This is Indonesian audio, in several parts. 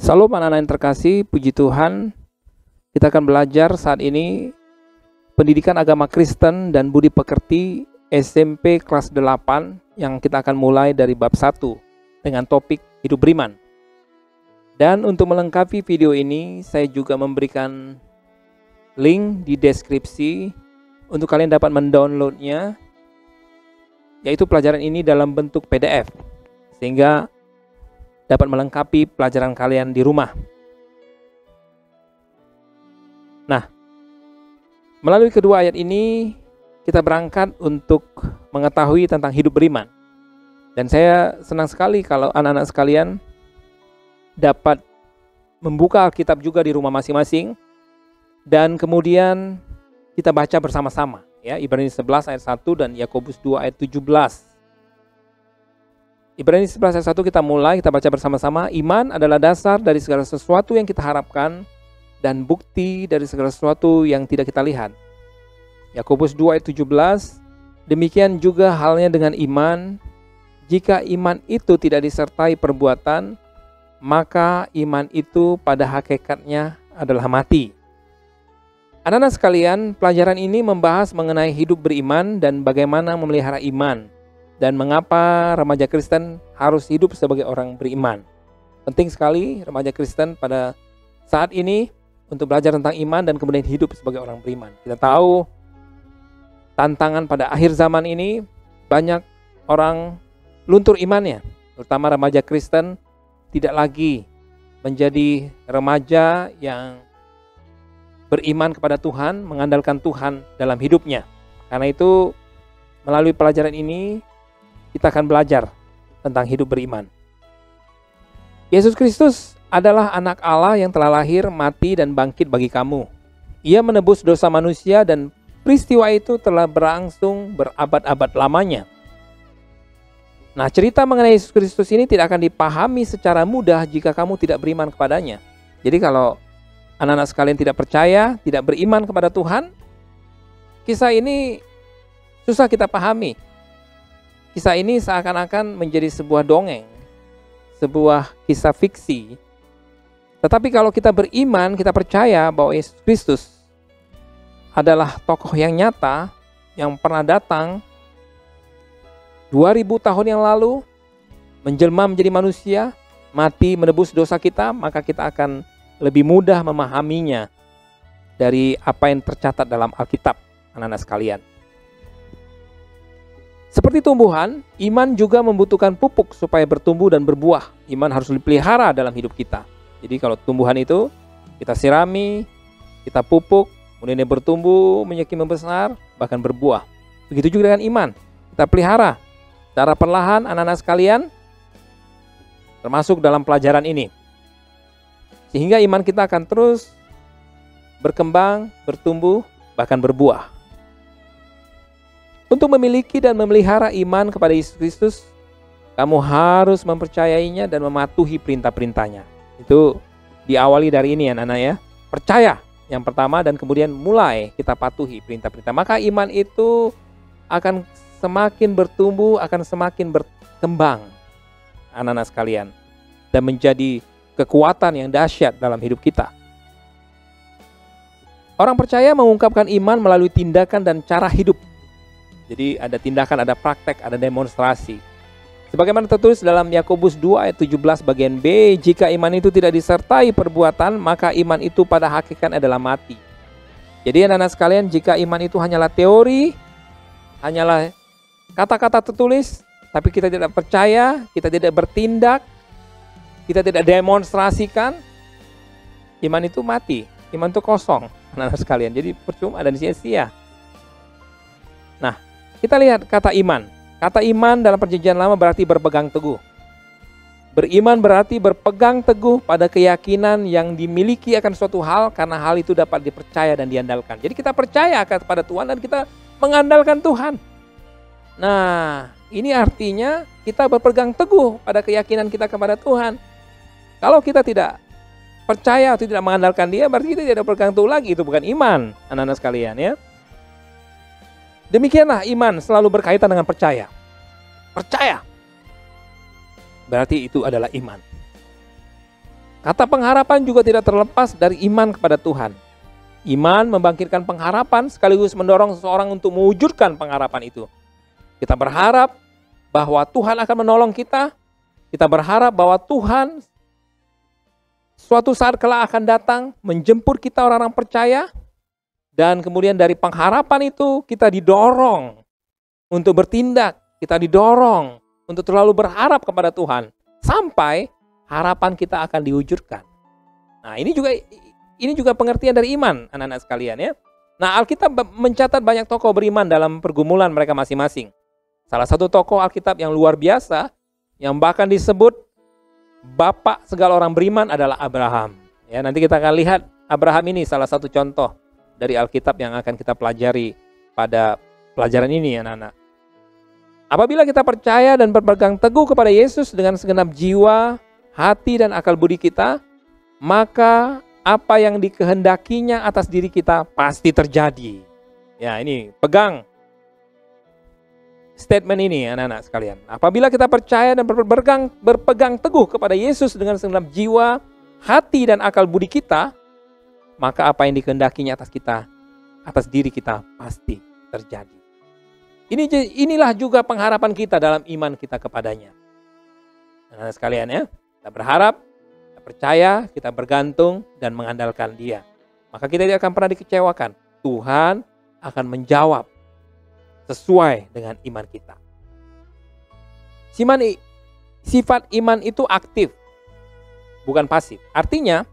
Salam anak-anak yang terkasih, puji Tuhan. Kita akan belajar saat ini pendidikan agama Kristen dan budi pekerti SMP kelas 8 yang kita akan mulai dari bab 1 dengan topik hidup beriman. Dan untuk melengkapi video ini, saya juga memberikan link di deskripsi untuk kalian dapat mendownloadnya, yaitu pelajaran ini dalam bentuk PDF, sehingga dapat melengkapi pelajaran kalian di rumah. Nah, melalui kedua ayat ini kita berangkat untuk mengetahui tentang hidup beriman. Dan saya senang sekali kalau anak-anak sekalian dapat membuka Alkitab juga di rumah masing-masing dan kemudian kita baca bersama-sama, ya, Ibrani 11 ayat 1 dan Yakobus 2 ayat 17. Ibrani 11 ayat 1 kita mulai, kita baca bersama-sama. Iman adalah dasar dari segala sesuatu yang kita harapkan dan bukti dari segala sesuatu yang tidak kita lihat. Yakobus 2 ayat 17, demikian juga halnya dengan iman. Jika iman itu tidak disertai perbuatan, maka iman itu pada hakikatnya adalah mati. Anak-anak sekalian, pelajaran ini membahas mengenai hidup beriman dan bagaimana memelihara iman. Dan mengapa remaja Kristen harus hidup sebagai orang beriman. Penting sekali remaja Kristen pada saat ini untuk belajar tentang iman dan kemudian hidup sebagai orang beriman. Kita tahu tantangan pada akhir zaman ini, banyak orang luntur imannya, terutama remaja Kristen tidak lagi menjadi remaja yang beriman kepada Tuhan, mengandalkan Tuhan dalam hidupnya. Karena itu melalui pelajaran ini kita akan belajar tentang hidup beriman. Yesus Kristus adalah anak Allah yang telah lahir, mati, dan bangkit bagi kamu. Ia menebus dosa manusia dan peristiwa itu telah berlangsung berabad-abad lamanya. Nah, cerita mengenai Yesus Kristus ini tidak akan dipahami secara mudah jika kamu tidak beriman kepadanya. Jadi kalau anak-anak sekalian tidak percaya, tidak beriman kepada Tuhan, kisah ini susah kita pahami. Kisah ini seakan-akan menjadi sebuah dongeng, sebuah kisah fiksi. Tetapi kalau kita beriman, kita percaya bahwa Yesus Kristus adalah tokoh yang nyata, yang pernah datang 2000 tahun yang lalu, menjelma menjadi manusia, mati menebus dosa kita, maka kita akan lebih mudah memahaminya dari apa yang tercatat dalam Alkitab, anak-anak sekalian. Seperti tumbuhan, iman juga membutuhkan pupuk supaya bertumbuh dan berbuah. Iman harus dipelihara dalam hidup kita. Jadi kalau tumbuhan itu kita sirami, kita pupuk, kemudian dia bertumbuh, menjadi membesar, bahkan berbuah. Begitu juga dengan iman. Kita pelihara secara perlahan, anak-anak sekalian, termasuk dalam pelajaran ini. Sehingga iman kita akan terus berkembang, bertumbuh, bahkan berbuah. Untuk memiliki dan memelihara iman kepada Yesus Kristus, kamu harus mempercayainya dan mematuhi perintah-perintahnya. Itu diawali dari ini, anak-anak ya. Percaya yang pertama dan kemudian mulai kita patuhi perintah-perintah. Maka iman itu akan semakin bertumbuh, akan semakin berkembang, anak-anak sekalian, dan menjadi kekuatan yang dahsyat dalam hidup kita. Orang percaya mengungkapkan iman melalui tindakan dan cara hidup. Jadi ada tindakan, ada praktek, ada demonstrasi. Sebagaimana tertulis dalam Yakobus 2 ayat 17 bagian B, jika iman itu tidak disertai perbuatan, maka iman itu pada hakikatnya adalah mati. Jadi anak-anak sekalian, jika iman itu hanyalah teori, hanyalah kata-kata tertulis, tapi kita tidak percaya, kita tidak bertindak, kita tidak demonstrasikan, iman itu mati, iman itu kosong, anak-anak sekalian. Jadi percuma dan sia-sia. Nah, kita lihat kata iman. Kata iman dalam perjanjian lama berarti berpegang teguh. Beriman berarti berpegang teguh pada keyakinan yang dimiliki akan suatu hal karena hal itu dapat dipercaya dan diandalkan. Jadi kita percaya kepada Tuhan dan kita mengandalkan Tuhan. Nah, ini artinya kita berpegang teguh pada keyakinan kita kepada Tuhan. Kalau kita tidak percaya atau tidak mengandalkan Dia, berarti kita tidak berpegang teguh lagi. Itu bukan iman, anak-anak sekalian ya. Demikianlah iman selalu berkaitan dengan percaya. Percaya berarti itu adalah iman. Kata pengharapan juga tidak terlepas dari iman kepada Tuhan. Iman membangkitkan pengharapan sekaligus mendorong seseorang untuk mewujudkan pengharapan itu. Kita berharap bahwa Tuhan akan menolong kita. Kita berharap bahwa Tuhan suatu saat kelak akan datang menjemput kita orang-orang percaya. Dan kemudian dari pengharapan itu kita didorong untuk bertindak. Kita didorong untuk terlalu berharap kepada Tuhan. Sampai harapan kita akan diwujudkan. Nah, ini juga pengertian dari iman, anak-anak sekalian ya. Nah, Alkitab mencatat banyak tokoh beriman dalam pergumulan mereka masing-masing. Salah satu tokoh Alkitab yang luar biasa, yang bahkan disebut bapak segala orang beriman adalah Abraham. Ya, nanti kita akan lihat Abraham ini salah satu contoh dari Alkitab yang akan kita pelajari pada pelajaran ini, anak-anak. Apabila kita percaya dan berpegang teguh kepada Yesus dengan segenap jiwa, hati dan akal budi kita, maka apa yang dikehendakinya atas diri kita pasti terjadi. Ya, ini pegang statement ini, anak-anak sekalian. Apabila kita percaya dan berpegang teguh kepada Yesus dengan segenap jiwa, hati dan akal budi kita, maka apa yang dikehendakinya atas kita, atas diri kita pasti terjadi. Inilah juga pengharapan kita dalam iman kita kepadanya. Anak-anak sekalian ya. Kita berharap, kita percaya, kita bergantung dan mengandalkan Dia. Maka kita tidak akan pernah dikecewakan. Tuhan akan menjawab sesuai dengan iman kita. Sifat iman itu aktif, bukan pasif. Artinya,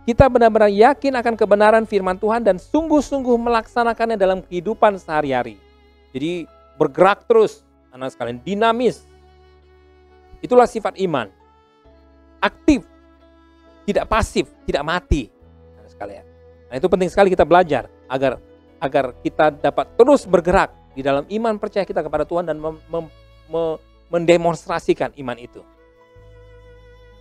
kita benar-benar yakin akan kebenaran firman Tuhan dan sungguh-sungguh melaksanakannya dalam kehidupan sehari-hari. Jadi bergerak terus, anak sekalian, dinamis. Itulah sifat iman. Aktif, tidak pasif, tidak mati, sekalian. Nah, itu penting sekali kita belajar agar kita dapat terus bergerak di dalam iman percaya kita kepada Tuhan dan mendemonstrasikan iman itu.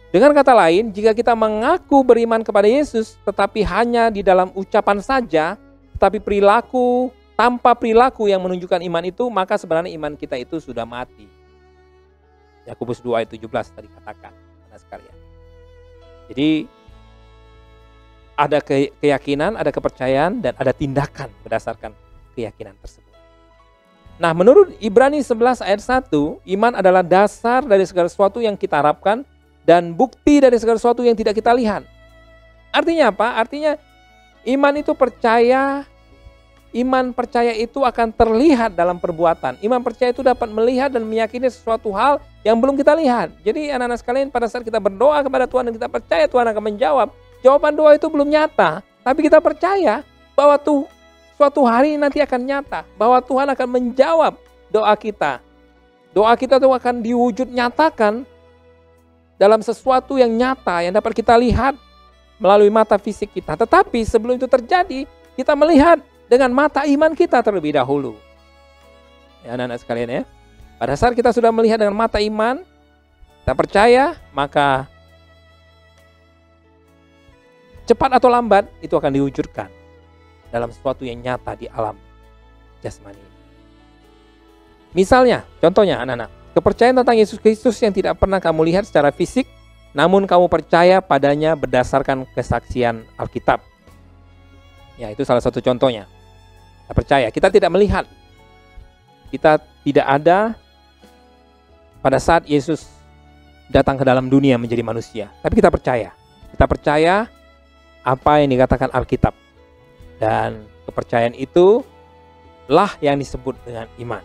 Dengan kata lain, jika kita mengaku beriman kepada Yesus, tetapi hanya di dalam ucapan saja, tetapi tanpa perilaku yang menunjukkan iman itu, maka sebenarnya iman kita itu sudah mati. Yakobus 2 ayat 17 tadi katakan, anak sekalian. Jadi ada keyakinan, ada kepercayaan, dan ada tindakan berdasarkan keyakinan tersebut. Nah, menurut Ibrani 11 ayat 1, iman adalah dasar dari segala sesuatu yang kita harapkan dan bukti dari segala sesuatu yang tidak kita lihat. Artinya apa? Artinya iman percaya itu akan terlihat dalam perbuatan. Iman percaya itu dapat melihat dan meyakini sesuatu hal yang belum kita lihat. Jadi anak-anak sekalian, pada saat kita berdoa kepada Tuhan dan kita percaya Tuhan akan menjawab, jawaban doa itu belum nyata. Tapi kita percaya bahwa suatu hari nanti akan nyata. Bahwa Tuhan akan menjawab doa kita. Doa kita itu akan diwujud nyatakan dalam sesuatu yang nyata, yang dapat kita lihat melalui mata fisik kita. Tetapi sebelum itu terjadi, kita melihat dengan mata iman kita terlebih dahulu. Ya, anak-anak sekalian ya. Pada saat kita sudah melihat dengan mata iman, kita percaya, maka cepat atau lambat itu akan diwujudkan dalam sesuatu yang nyata di alam jasmani. Misalnya, contohnya anak-anak, kepercayaan tentang Yesus Kristus yang tidak pernah kamu lihat secara fisik, namun kamu percaya padanya berdasarkan kesaksian Alkitab. Ya, itu salah satu contohnya. Kita percaya, kita tidak melihat. Kita tidak ada pada saat Yesus datang ke dalam dunia menjadi manusia. Tapi kita percaya. Kita percaya apa yang dikatakan Alkitab. Dan kepercayaan itu lah yang disebut dengan iman.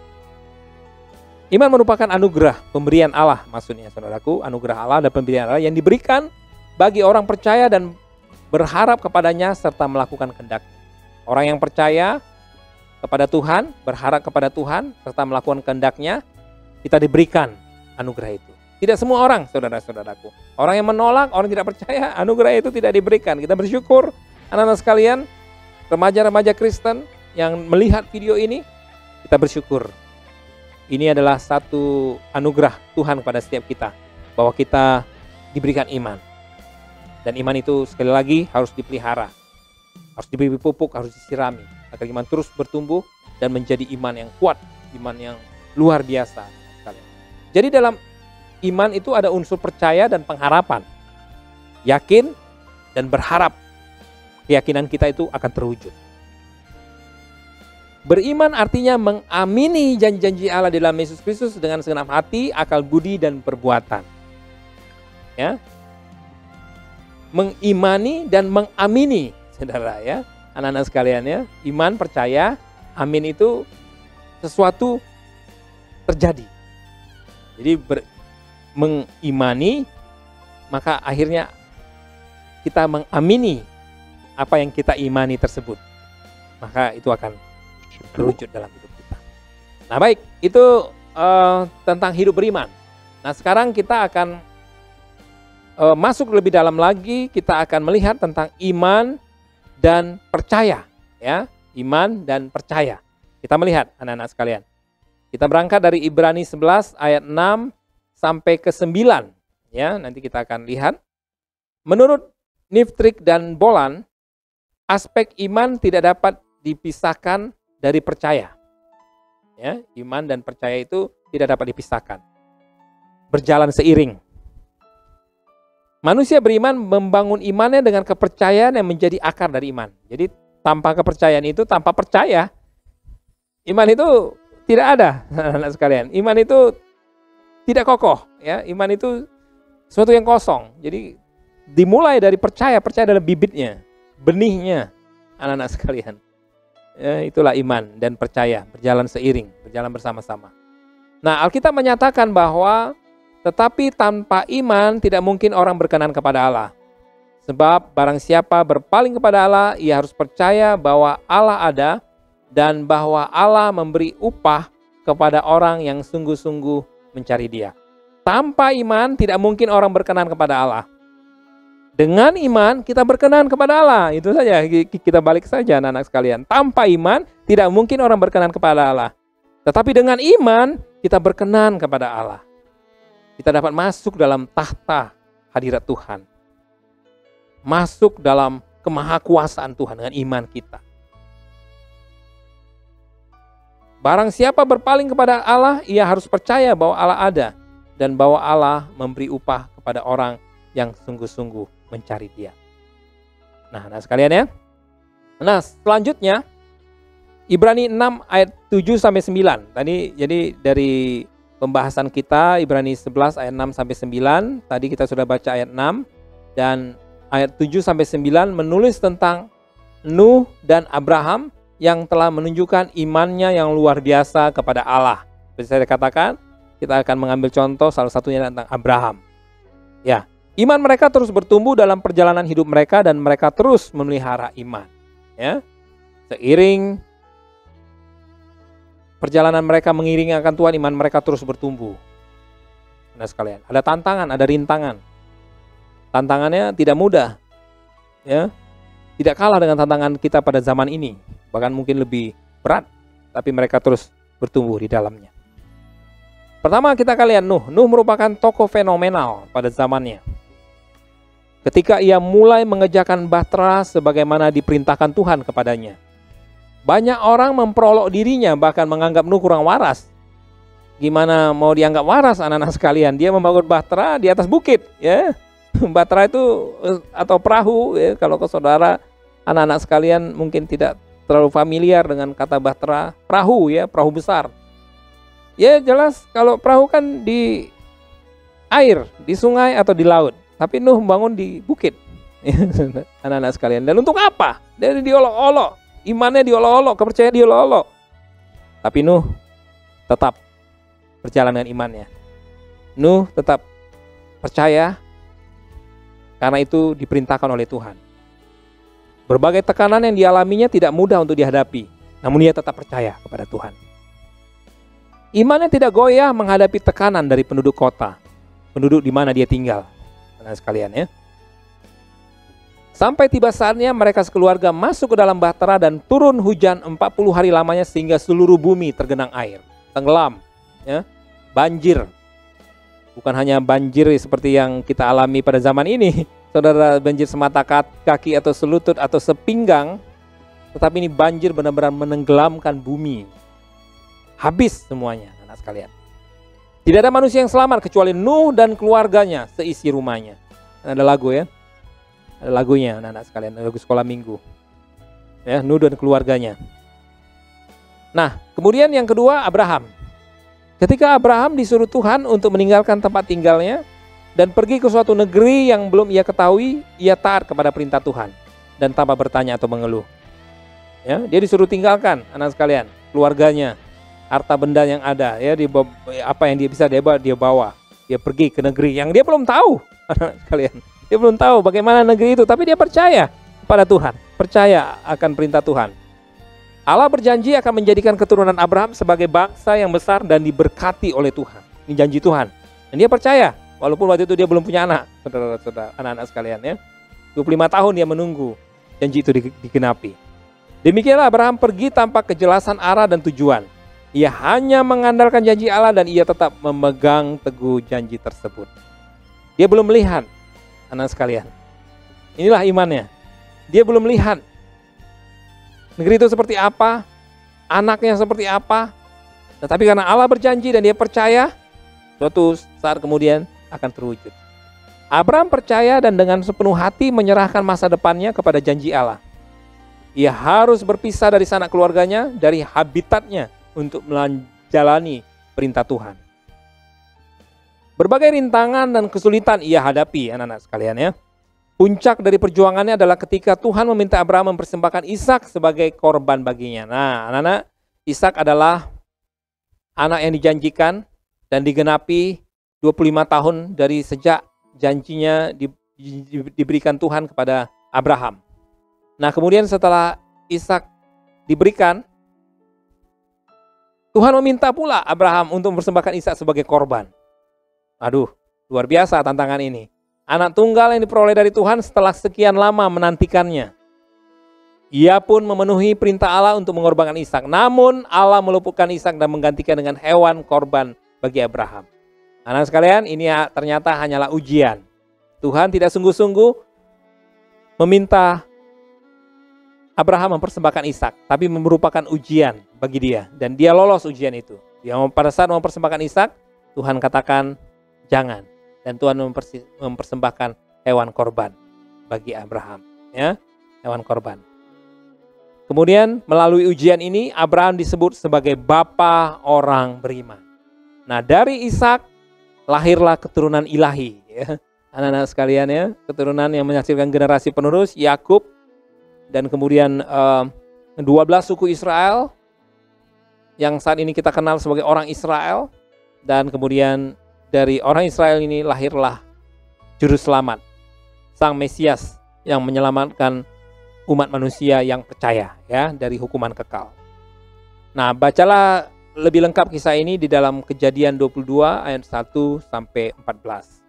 Iman merupakan anugerah, pemberian Allah maksudnya saudaraku. Anugerah Allah dan pemberian Allah yang diberikan bagi orang percaya dan berharap kepadanya serta melakukan kehendak. Orang yang percaya kepada Tuhan, berharap kepada Tuhan, serta melakukan kehendak-Nya, kita diberikan anugerah itu. Tidak semua orang, saudara-saudaraku. Orang yang menolak, orang tidak percaya, anugerah itu tidak diberikan. Kita bersyukur, anak-anak sekalian, remaja-remaja Kristen yang melihat video ini, kita bersyukur. Ini adalah satu anugerah Tuhan kepada setiap kita, bahwa kita diberikan iman. Dan iman itu sekali lagi harus dipelihara, harus diberi pupuk, harus disirami, agar iman terus bertumbuh dan menjadi iman yang kuat, iman yang luar biasa. Jadi dalam iman itu ada unsur percaya dan pengharapan. Yakin dan berharap keyakinan kita itu akan terwujud. Beriman artinya mengamini janji-janji Allah di dalam Yesus Kristus dengan segenap hati, akal budi, dan perbuatan. Ya, mengimani dan mengamini, saudara ya, anak-anak sekalian ya. Iman, percaya, amin itu sesuatu terjadi. Jadi mengimani, maka akhirnya kita mengamini apa yang kita imani tersebut. Maka itu akan terwujud dalam hidup kita. Nah baik, itu tentang hidup beriman. Nah sekarang kita akan masuk lebih dalam lagi, kita akan melihat tentang iman dan percaya. Ya, iman dan percaya. Kita melihat anak-anak sekalian. Kita berangkat dari Ibrani 11 ayat 6 sampai ke 9. Ya, nanti kita akan lihat. Menurut Niftrick dan Boland, aspek iman tidak dapat dipisahkan dari percaya. Ya, iman dan percaya itu tidak dapat dipisahkan. Berjalan seiring. Manusia beriman membangun imannya dengan kepercayaan yang menjadi akar dari iman. Jadi tanpa kepercayaan itu, tanpa percaya, iman itu tidak ada, anak sekalian. Iman itu tidak kokoh. Ya, iman itu sesuatu yang kosong. Jadi dimulai dari percaya. Percaya adalah bibitnya, benihnya, anak-anak sekalian. Ya, itulah iman dan percaya, berjalan seiring, berjalan bersama-sama. Nah, Alkitab menyatakan bahwa tetapi tanpa iman tidak mungkin orang berkenan kepada Allah. Sebab barang siapa berpaling kepada Allah, ia harus percaya bahwa Allah ada dan bahwa Allah memberi upah kepada orang yang sungguh-sungguh mencari Dia. Tanpa iman tidak mungkin orang berkenan kepada Allah. Dengan iman kita berkenan kepada Allah. Itu saja, kita balik saja anak-anak sekalian. Tanpa iman tidak mungkin orang berkenan kepada Allah. Tetapi dengan iman kita berkenan kepada Allah. Kita dapat masuk dalam tahta hadirat Tuhan. Masuk dalam kemahakuasaan Tuhan dengan iman kita. Barang siapa berpaling kepada Allah, ia harus percaya bahwa Allah ada dan bahwa Allah memberi upah kepada orang yang sungguh-sungguh mencari Dia. Nah, sekalian ya. Nah, selanjutnya Ibrani 6 ayat 7 sampai 9. Tadi jadi dari pembahasan kita Ibrani 11 ayat 6 sampai 9. Tadi kita sudah baca ayat 6 dan ayat 7 sampai 9 menulis tentang Nuh dan Abraham yang telah menunjukkan imannya yang luar biasa kepada Allah. Seperti saya katakan, kita akan mengambil contoh salah satunya tentang Abraham. Ya, iman mereka terus bertumbuh dalam perjalanan hidup mereka dan mereka terus memelihara iman. Ya, seiring perjalanan mereka mengiringi akan Tuhan, iman mereka terus bertumbuh. Nah sekalian, ada tantangan, ada rintangan. Tantangannya tidak mudah, ya, tidak kalah dengan tantangan kita pada zaman ini, bahkan mungkin lebih berat, tapi mereka terus bertumbuh di dalamnya. Pertama kita akan lihat Nuh. Nuh merupakan tokoh fenomenal pada zamannya. Ketika ia mulai mengerjakan bahtera sebagaimana diperintahkan Tuhan kepadanya. Banyak orang memperolok dirinya, bahkan menganggap Nuh kurang waras. Gimana mau dianggap waras anak-anak sekalian? Dia membangun bahtera di atas bukit, ya. Bahtera itu atau perahu, ya. Kalau ke saudara anak-anak sekalian mungkin tidak terlalu familiar dengan kata bahtera, perahu, ya, perahu besar. Ya jelas kalau perahu kan di air, di sungai atau di laut. Tapi Nuh membangun di bukit, anak-anak sekalian. Dan untuk apa? Dari diolok-olok. Imannya diolok-olok, kepercayaan diolok-olok. Tapi Nuh tetap berjalan dengan imannya. Nuh tetap percaya karena itu diperintahkan oleh Tuhan. Berbagai tekanan yang dialaminya tidak mudah untuk dihadapi, namun ia tetap percaya kepada Tuhan. Imannya tidak goyah menghadapi tekanan dari penduduk kota, penduduk di mana dia tinggal. Nah sekalian ya. Sampai tiba saatnya mereka sekeluarga masuk ke dalam bahtera dan turun hujan 40 hari lamanya sehingga seluruh bumi tergenang air, tenggelam, ya, banjir. Bukan hanya banjir seperti yang kita alami pada zaman ini, saudara, banjir semata kaki atau selutut atau sepinggang, tetapi ini banjir benar-benar menenggelamkan bumi. Habis semuanya, anak sekalian. Tidak ada manusia yang selamat kecuali Nuh dan keluarganya seisi rumahnya. Ada lagu ya. lagunya anak-anak sekalian, lagu sekolah minggu. Ya, Nuh dan keluarganya. Nah, kemudian yang kedua Abraham. Ketika Abraham disuruh Tuhan untuk meninggalkan tempat tinggalnya dan pergi ke suatu negeri yang belum ia ketahui, ia taat kepada perintah Tuhan dan tanpa bertanya atau mengeluh. Ya, dia disuruh tinggalkan anak sekalian, keluarganya, harta benda yang ada, ya, apa yang dia bisa dia bawa. Dia pergi ke negeri yang dia belum tahu, anak sekalian. Dia belum tahu bagaimana negeri itu, tapi dia percaya kepada Tuhan, percaya akan perintah Tuhan. Allah berjanji akan menjadikan keturunan Abraham sebagai bangsa yang besar dan diberkati oleh Tuhan. Ini janji Tuhan. Dan dia percaya, walaupun waktu itu dia belum punya anak, saudara-saudara, anak-anak sekalian, ya. 25 tahun dia menunggu janji itu digenapi. Demikianlah Abraham pergi tanpa kejelasan arah dan tujuan. Ia hanya mengandalkan janji Allah dan ia tetap memegang teguh janji tersebut. Dia belum melihat, anak sekalian. Inilah imannya. Dia belum melihat negeri itu seperti apa, anaknya seperti apa. Tetapi karena Allah berjanji dan dia percaya, suatu saat kemudian akan terwujud. Abraham percaya dan dengan sepenuh hati menyerahkan masa depannya kepada janji Allah. Ia harus berpisah dari sanak keluarganya, dari habitatnya untuk menjalani perintah Tuhan. Berbagai rintangan dan kesulitan ia hadapi, anak-anak sekalian, ya. Puncak dari perjuangannya adalah ketika Tuhan meminta Abraham mempersembahkan Ishak sebagai korban baginya. Nah, anak-anak, Ishak adalah anak yang dijanjikan dan digenapi 25 tahun dari sejak janjinya diberikan Tuhan kepada Abraham. Nah, kemudian setelah Ishak diberikan, Tuhan meminta pula Abraham untuk mempersembahkan Ishak sebagai korban. Aduh, luar biasa tantangan ini. Anak tunggal yang diperoleh dari Tuhan setelah sekian lama menantikannya. Ia pun memenuhi perintah Allah untuk mengorbankan Ishak. Namun Allah meluputkan Ishak dan menggantikan dengan hewan korban bagi Abraham. Anak sekalian, ini ternyata hanyalah ujian. Tuhan tidak sungguh-sungguh meminta Abraham mempersembahkan Ishak, tapi merupakan ujian bagi dia. Dan dia lolos ujian itu. Dia pada saat mempersembahkan Ishak, Tuhan katakan jangan. Dan Tuhan mempersembahkan hewan korban bagi Abraham, ya, hewan korban. Kemudian melalui ujian ini Abraham disebut sebagai bapa orang beriman. Nah, dari Ishak lahirlah keturunan ilahi, ya, anak-anak sekalian, ya, keturunan yang menghasilkan generasi penerus Yakub dan kemudian 12 suku Israel yang saat ini kita kenal sebagai orang Israel, dan kemudian dari orang Israel ini lahirlah Juru Selamat, Sang Mesias yang menyelamatkan umat manusia yang percaya, ya, dari hukuman kekal. Nah, bacalah lebih lengkap kisah ini di dalam Kejadian 22 ayat 1 sampai 14.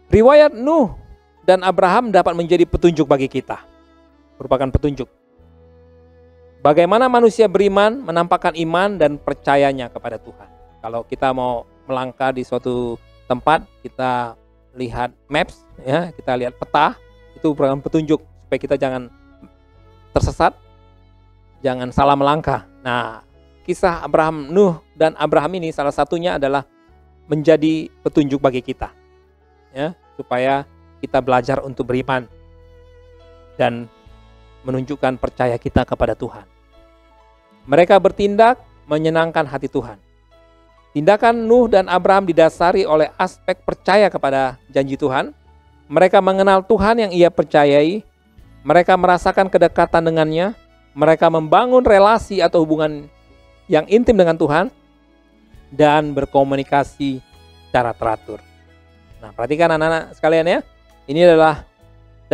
Riwayat Nuh dan Abraham dapat menjadi petunjuk bagi kita. Merupakan petunjuk. Bagaimana manusia beriman menampakkan iman dan percayanya kepada Tuhan. Kalau kita mau melangkah di suatu tempat, kita lihat maps, ya, kita lihat peta, itu merupakan petunjuk supaya kita jangan tersesat, jangan salah melangkah. Nah, kisah Abraham, Nuh dan Abraham ini salah satunya adalah menjadi petunjuk bagi kita, ya, supaya kita belajar untuk beriman dan menunjukkan percaya kita kepada Tuhan. Mereka bertindak menyenangkan hati Tuhan. Tindakan Nuh dan Abraham didasari oleh aspek percaya kepada janji Tuhan. Mereka mengenal Tuhan yang ia percayai. Mereka merasakan kedekatan dengannya. Mereka membangun relasi atau hubungan yang intim dengan Tuhan. Dan berkomunikasi secara teratur. Nah, perhatikan anak-anak sekalian, ya. Ini adalah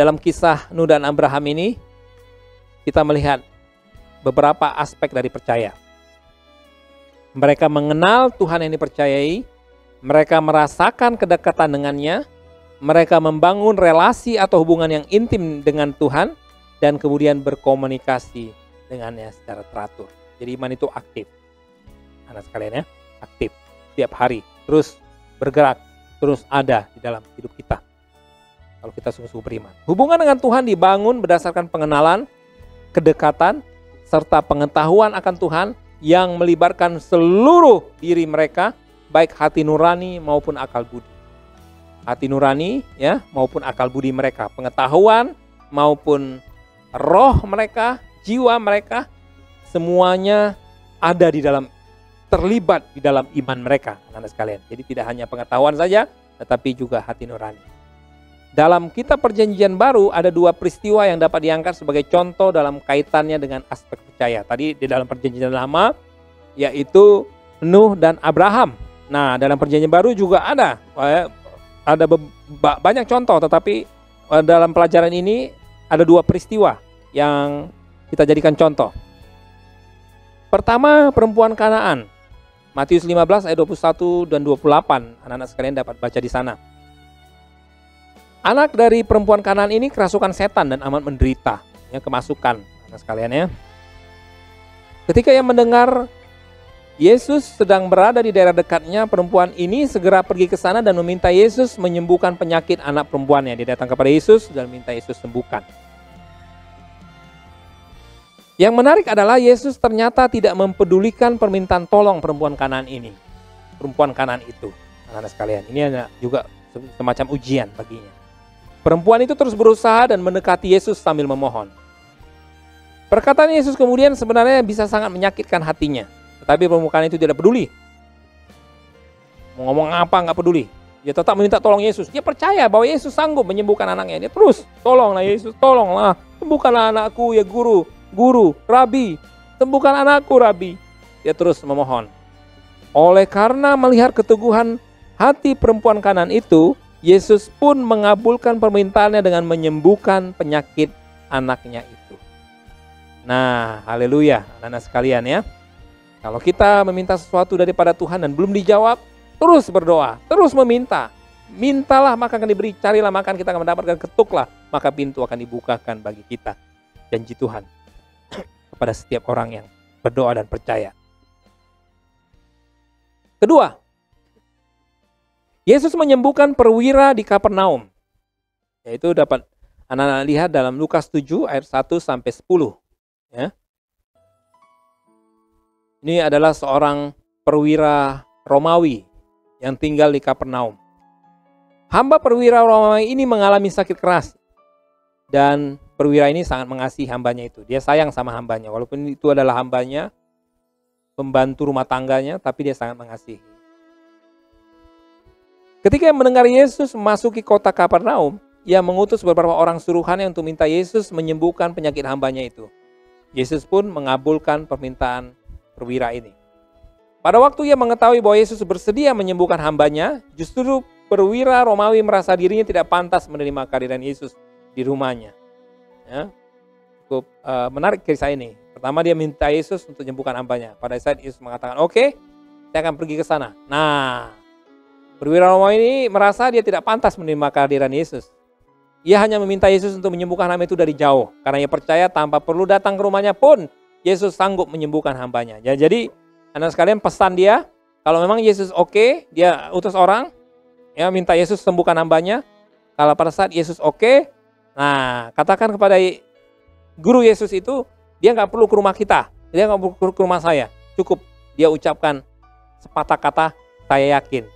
dalam kisah Nuh dan Abraham ini, kita melihat beberapa aspek dari percaya. Mereka mengenal Tuhan yang dipercayai, mereka merasakan kedekatan dengannya, mereka membangun relasi atau hubungan yang intim dengan Tuhan, dan kemudian berkomunikasi dengannya secara teratur. Jadi iman itu aktif, anak sekalian, ya, aktif setiap hari, terus bergerak, terus ada di dalam hidup kita. Kalau kita sungguh-sungguh beriman, hubungan dengan Tuhan dibangun berdasarkan pengenalan, kedekatan, serta pengetahuan akan Tuhan yang melibatkan seluruh diri mereka, baik hati nurani maupun akal budi. hati nurani, ya, maupun akal budi mereka, pengetahuan maupun roh mereka, jiwa mereka, semuanya ada di dalam, terlibat di dalam iman mereka, anak-anak sekalian. Jadi tidak hanya pengetahuan saja, tetapi juga hati nurani. Dalam kitab Perjanjian Baru ada dua peristiwa yang dapat diangkat sebagai contoh dalam kaitannya dengan aspek percaya. Tadi di dalam Perjanjian Lama yaitu Nuh dan Abraham. Nah, dalam Perjanjian Baru juga ada banyak contoh, tetapi dalam pelajaran ini ada dua peristiwa yang kita jadikan contoh. Pertama, perempuan Kanaan. Matius 15 ayat 21 dan 28. Anak-anak sekalian dapat baca di sana. Anak dari perempuan Kanaan ini kerasukan setan dan amat menderita, ya, kemasukan, anak sekalian ya. Ketika ia mendengar Yesus sedang berada di daerah dekatnya, perempuan ini segera pergi ke sana dan meminta Yesus menyembuhkan penyakit anak perempuannya. Dia datang kepada Yesus dan minta Yesus sembuhkan. Yang menarik adalah Yesus ternyata tidak mempedulikan permintaan tolong perempuan Kanaan ini. Perempuan Kanaan itu, anak-anak sekalian, ini ada juga semacam ujian baginya. Perempuan itu terus berusaha dan mendekati Yesus sambil memohon. Perkataan Yesus kemudian sebenarnya bisa sangat menyakitkan hatinya. Tetapi perempuan itu tidak peduli. Mau ngomong apa nggak peduli. Dia tetap meminta tolong Yesus. Dia percaya bahwa Yesus sanggup menyembuhkan anaknya. Dia terus, tolonglah Yesus, tolonglah. Sembuhkanlah anakku ya guru, guru, rabi. Sembuhkan anakku rabi. Dia terus memohon. Oleh karena melihat keteguhan hati perempuan Kanaan itu, Yesus pun mengabulkan permintaannya dengan menyembuhkan penyakit anaknya itu. Nah, haleluya, anak-anak sekalian ya. Kalau kita meminta sesuatu daripada Tuhan dan belum dijawab, terus berdoa, terus meminta. Mintalah maka akan diberi, carilah maka kita akan mendapatkan, ketuklah maka pintu akan dibukakan bagi kita. Janji Tuhan kepada setiap orang yang berdoa dan percaya. Kedua, Yesus menyembuhkan perwira di Kapernaum. Yaitu dapat anak-anak lihat dalam Lukas 7 ayat 1 sampai 10. Ya. Ini adalah seorang perwira Romawi yang tinggal di Kapernaum. Hamba perwira Romawi ini mengalami sakit keras. Dan perwira ini sangat mengasihi hambanya itu. Dia sayang sama hambanya. Walaupun itu adalah hambanya, pembantu rumah tangganya, tapi dia sangat mengasihi. Ketika mendengar Yesus memasuki kota Kapernaum, ia mengutus beberapa orang suruhannya untuk minta Yesus menyembuhkan penyakit hambanya itu. Yesus pun mengabulkan permintaan perwira ini. Pada waktu ia mengetahui bahwa Yesus bersedia menyembuhkan hambanya, justru perwira Romawi merasa dirinya tidak pantas menerima kehadiran Yesus di rumahnya. Ya, cukup menarik kisah ini. Pertama dia minta Yesus untuk menyembuhkan hambanya. Pada saat Yesus mengatakan, oke, saya akan pergi ke sana. Nah, perwira Romawi ini merasa dia tidak pantas menerima kehadiran Yesus. Ia hanya meminta Yesus untuk menyembuhkan hamba itu dari jauh. Karena ia percaya tanpa perlu datang ke rumahnya pun, Yesus sanggup menyembuhkan hambanya. Ya, jadi, anak sekalian pesan dia, kalau memang Yesus oke, dia utus orang, ya minta Yesus sembuhkan hambanya. Kalau pada saat Yesus oke, nah katakan kepada guru Yesus itu, dia nggak perlu ke rumah kita, dia nggak perlu ke rumah saya. Cukup dia ucapkan sepatah kata, saya yakin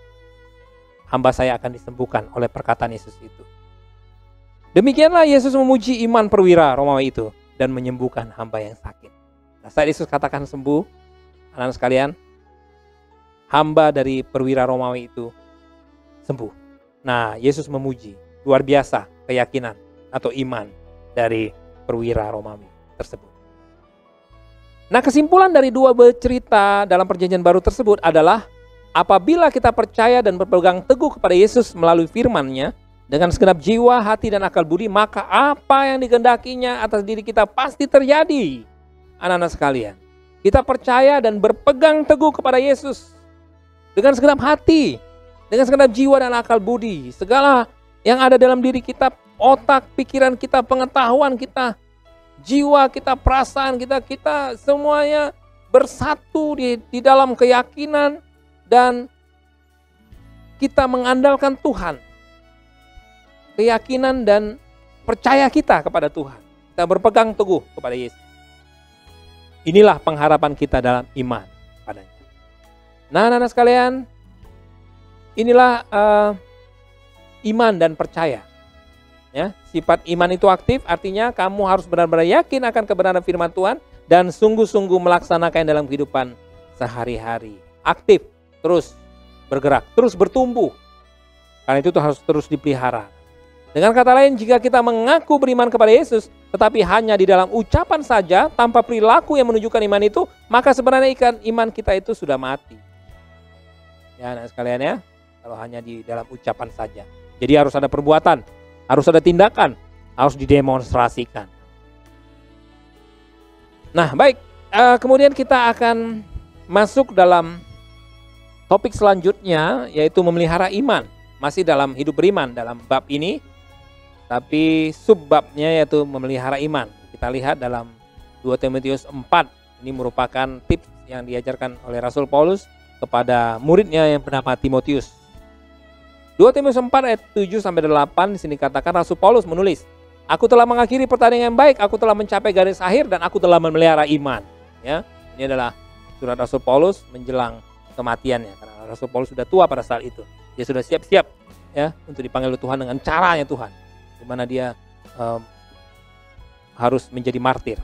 hamba saya akan disembuhkan oleh perkataan Yesus itu. Demikianlah Yesus memuji iman perwira Romawi itu dan menyembuhkan hamba yang sakit. Nah, saat Yesus katakan sembuh, anak-anak sekalian, hamba dari perwira Romawi itu sembuh. Nah, Yesus memuji, luar biasa keyakinan atau iman dari perwira Romawi tersebut. Nah, kesimpulan dari dua cerita dalam Perjanjian Baru tersebut adalah apabila kita percaya dan berpegang teguh kepada Yesus melalui firman-Nya dengan segenap jiwa, hati, dan akal budi, maka apa yang dikehendakinya atas diri kita pasti terjadi. Anak-anak sekalian, kita percaya dan berpegang teguh kepada Yesus dengan segenap hati, dengan segenap jiwa dan akal budi. Segala yang ada dalam diri kita, otak, pikiran kita, pengetahuan kita, jiwa kita, perasaan kita, kita semuanya bersatu di dalam keyakinan dan kita mengandalkan Tuhan. Keyakinan dan percaya kita kepada Tuhan. Kita berpegang teguh kepada Yesus. Inilah pengharapan kita dalam iman padanya. Nah, anak-anak sekalian, inilah iman dan percaya. Ya, sifat iman itu aktif, artinya kamu harus benar-benar yakin akan kebenaran firman Tuhan dan sungguh-sungguh melaksanakan dalam kehidupan sehari-hari. Aktif, terus bergerak, terus bertumbuh. Karena itu harus terus dipelihara. Dengan kata lain, jika kita mengaku beriman kepada Yesus, tetapi hanya di dalam ucapan saja, tanpa perilaku yang menunjukkan iman itu, maka sebenarnya iman kita itu sudah mati. Ya, anak sekalian ya, kalau hanya di dalam ucapan saja. Jadi harus ada perbuatan, harus ada tindakan, harus didemonstrasikan. Nah, baik, kemudian kita akan masuk dalam topik selanjutnya, yaitu memelihara iman. Masih dalam hidup beriman dalam bab ini, tapi subbabnya yaitu memelihara iman. Kita lihat dalam 2 Timotius 4, ini merupakan tips yang diajarkan oleh Rasul Paulus kepada muridnya yang bernama Timotius. 2 Timotius 4 ayat 7-8 di sini katakan Rasul Paulus menulis, "Aku telah mengakhiri pertandingan yang baik, aku telah mencapai garis akhir dan aku telah memelihara iman." Ya, ini adalah surat Rasul Paulus menjelang kematiannya karena Rasul Paulus sudah tua pada saat itu. Dia sudah siap-siap ya untuk dipanggil Tuhan dengan caranya Tuhan, di mana dia harus menjadi martir.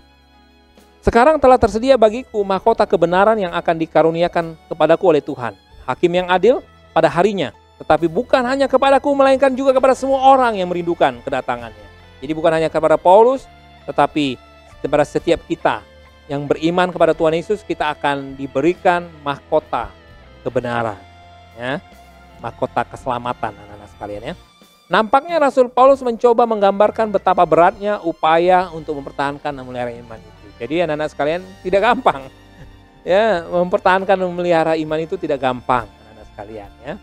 "Sekarang telah tersedia bagiku mahkota kebenaran yang akan dikaruniakan kepadaku oleh Tuhan, Hakim yang adil pada harinya. Tetapi bukan hanya kepadaku, melainkan juga kepada semua orang yang merindukan kedatangannya." Jadi bukan hanya kepada Paulus, tetapi kepada setiap kita yang beriman kepada Tuhan Yesus, kita akan diberikan mahkota kebenaran, ya, mahkota keselamatan, anak-anak sekalian ya. Nampaknya Rasul Paulus mencoba menggambarkan betapa beratnya upaya untuk mempertahankan dan memelihara iman itu. Jadi anak-anak sekalian, tidak gampang, ya, mempertahankan dan memelihara iman itu tidak gampang, anak-anak sekalian ya.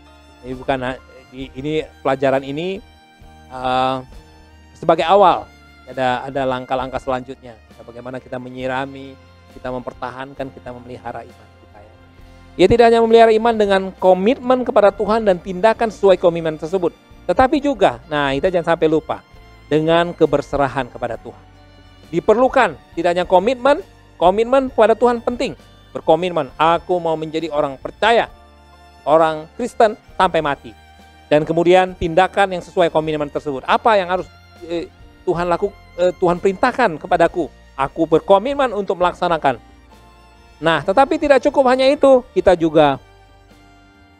Ini bukan ini pelajaran ini sebagai awal. Ada langkah-langkah selanjutnya. Bagaimana kita menyirami, kita mempertahankan, kita memelihara iman kita ya. Ia tidak hanya memelihara iman dengan komitmen kepada Tuhan dan tindakan sesuai komitmen tersebut, tetapi juga, nah kita jangan sampai lupa, dengan keberserahan kepada Tuhan. Diperlukan tidak hanya komitmen kepada Tuhan penting. Berkomitmen, aku mau menjadi orang percaya, orang Kristen sampai mati. Dan kemudian tindakan yang sesuai komitmen tersebut. Apa yang harus Tuhan perintahkan kepadaku? Aku berkomitmen untuk melaksanakan. Nah, tetapi tidak cukup hanya itu. Kita juga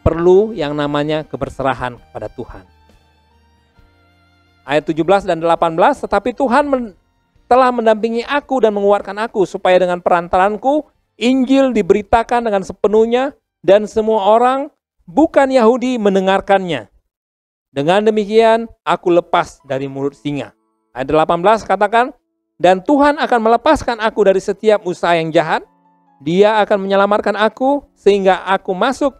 perlu yang namanya keberserahan kepada Tuhan. Ayat 17 dan 18, "Tetapi Tuhan telah mendampingi aku dan menguatkan aku, supaya dengan perantaranku Injil diberitakan dengan sepenuhnya dan semua orang bukan Yahudi mendengarkannya. Dengan demikian aku lepas dari mulut singa." Ayat 18 katakan, "Dan Tuhan akan melepaskan aku dari setiap usaha yang jahat. Dia akan menyelamatkan aku sehingga aku masuk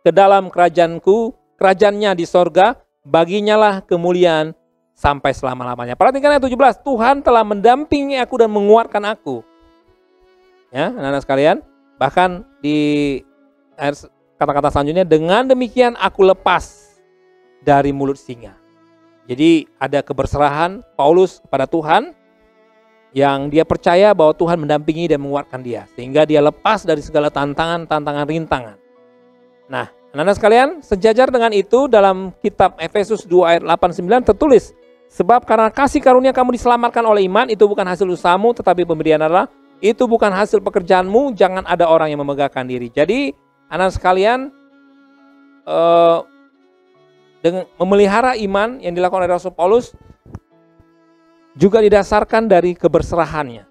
ke dalam kerajaannya di sorga. Baginya lah kemuliaan sampai selama-lamanya." Perhatikan ayat 17, Tuhan telah mendampingi aku dan menguatkan aku. Ya, anak-anak sekalian, bahkan di kata-kata selanjutnya, "Dengan demikian aku lepas dari mulut singa." Jadi ada keberserahan Paulus kepada Tuhan yang dia percaya bahwa Tuhan mendampingi dan menguatkan dia sehingga dia lepas dari segala tantangan rintangan. Nah, anak-anak sekalian, sejajar dengan itu dalam kitab Efesus 2 ayat 8-9 tertulis, "Sebab karena kasih karunia kamu diselamatkan oleh iman, itu bukan hasil usahamu tetapi pemberian Allah, itu bukan hasil pekerjaanmu, jangan ada orang yang memegahkan diri." Jadi anak sekalian, dengan memelihara iman yang dilakukan oleh Rasul Paulus juga didasarkan dari keberserahannya.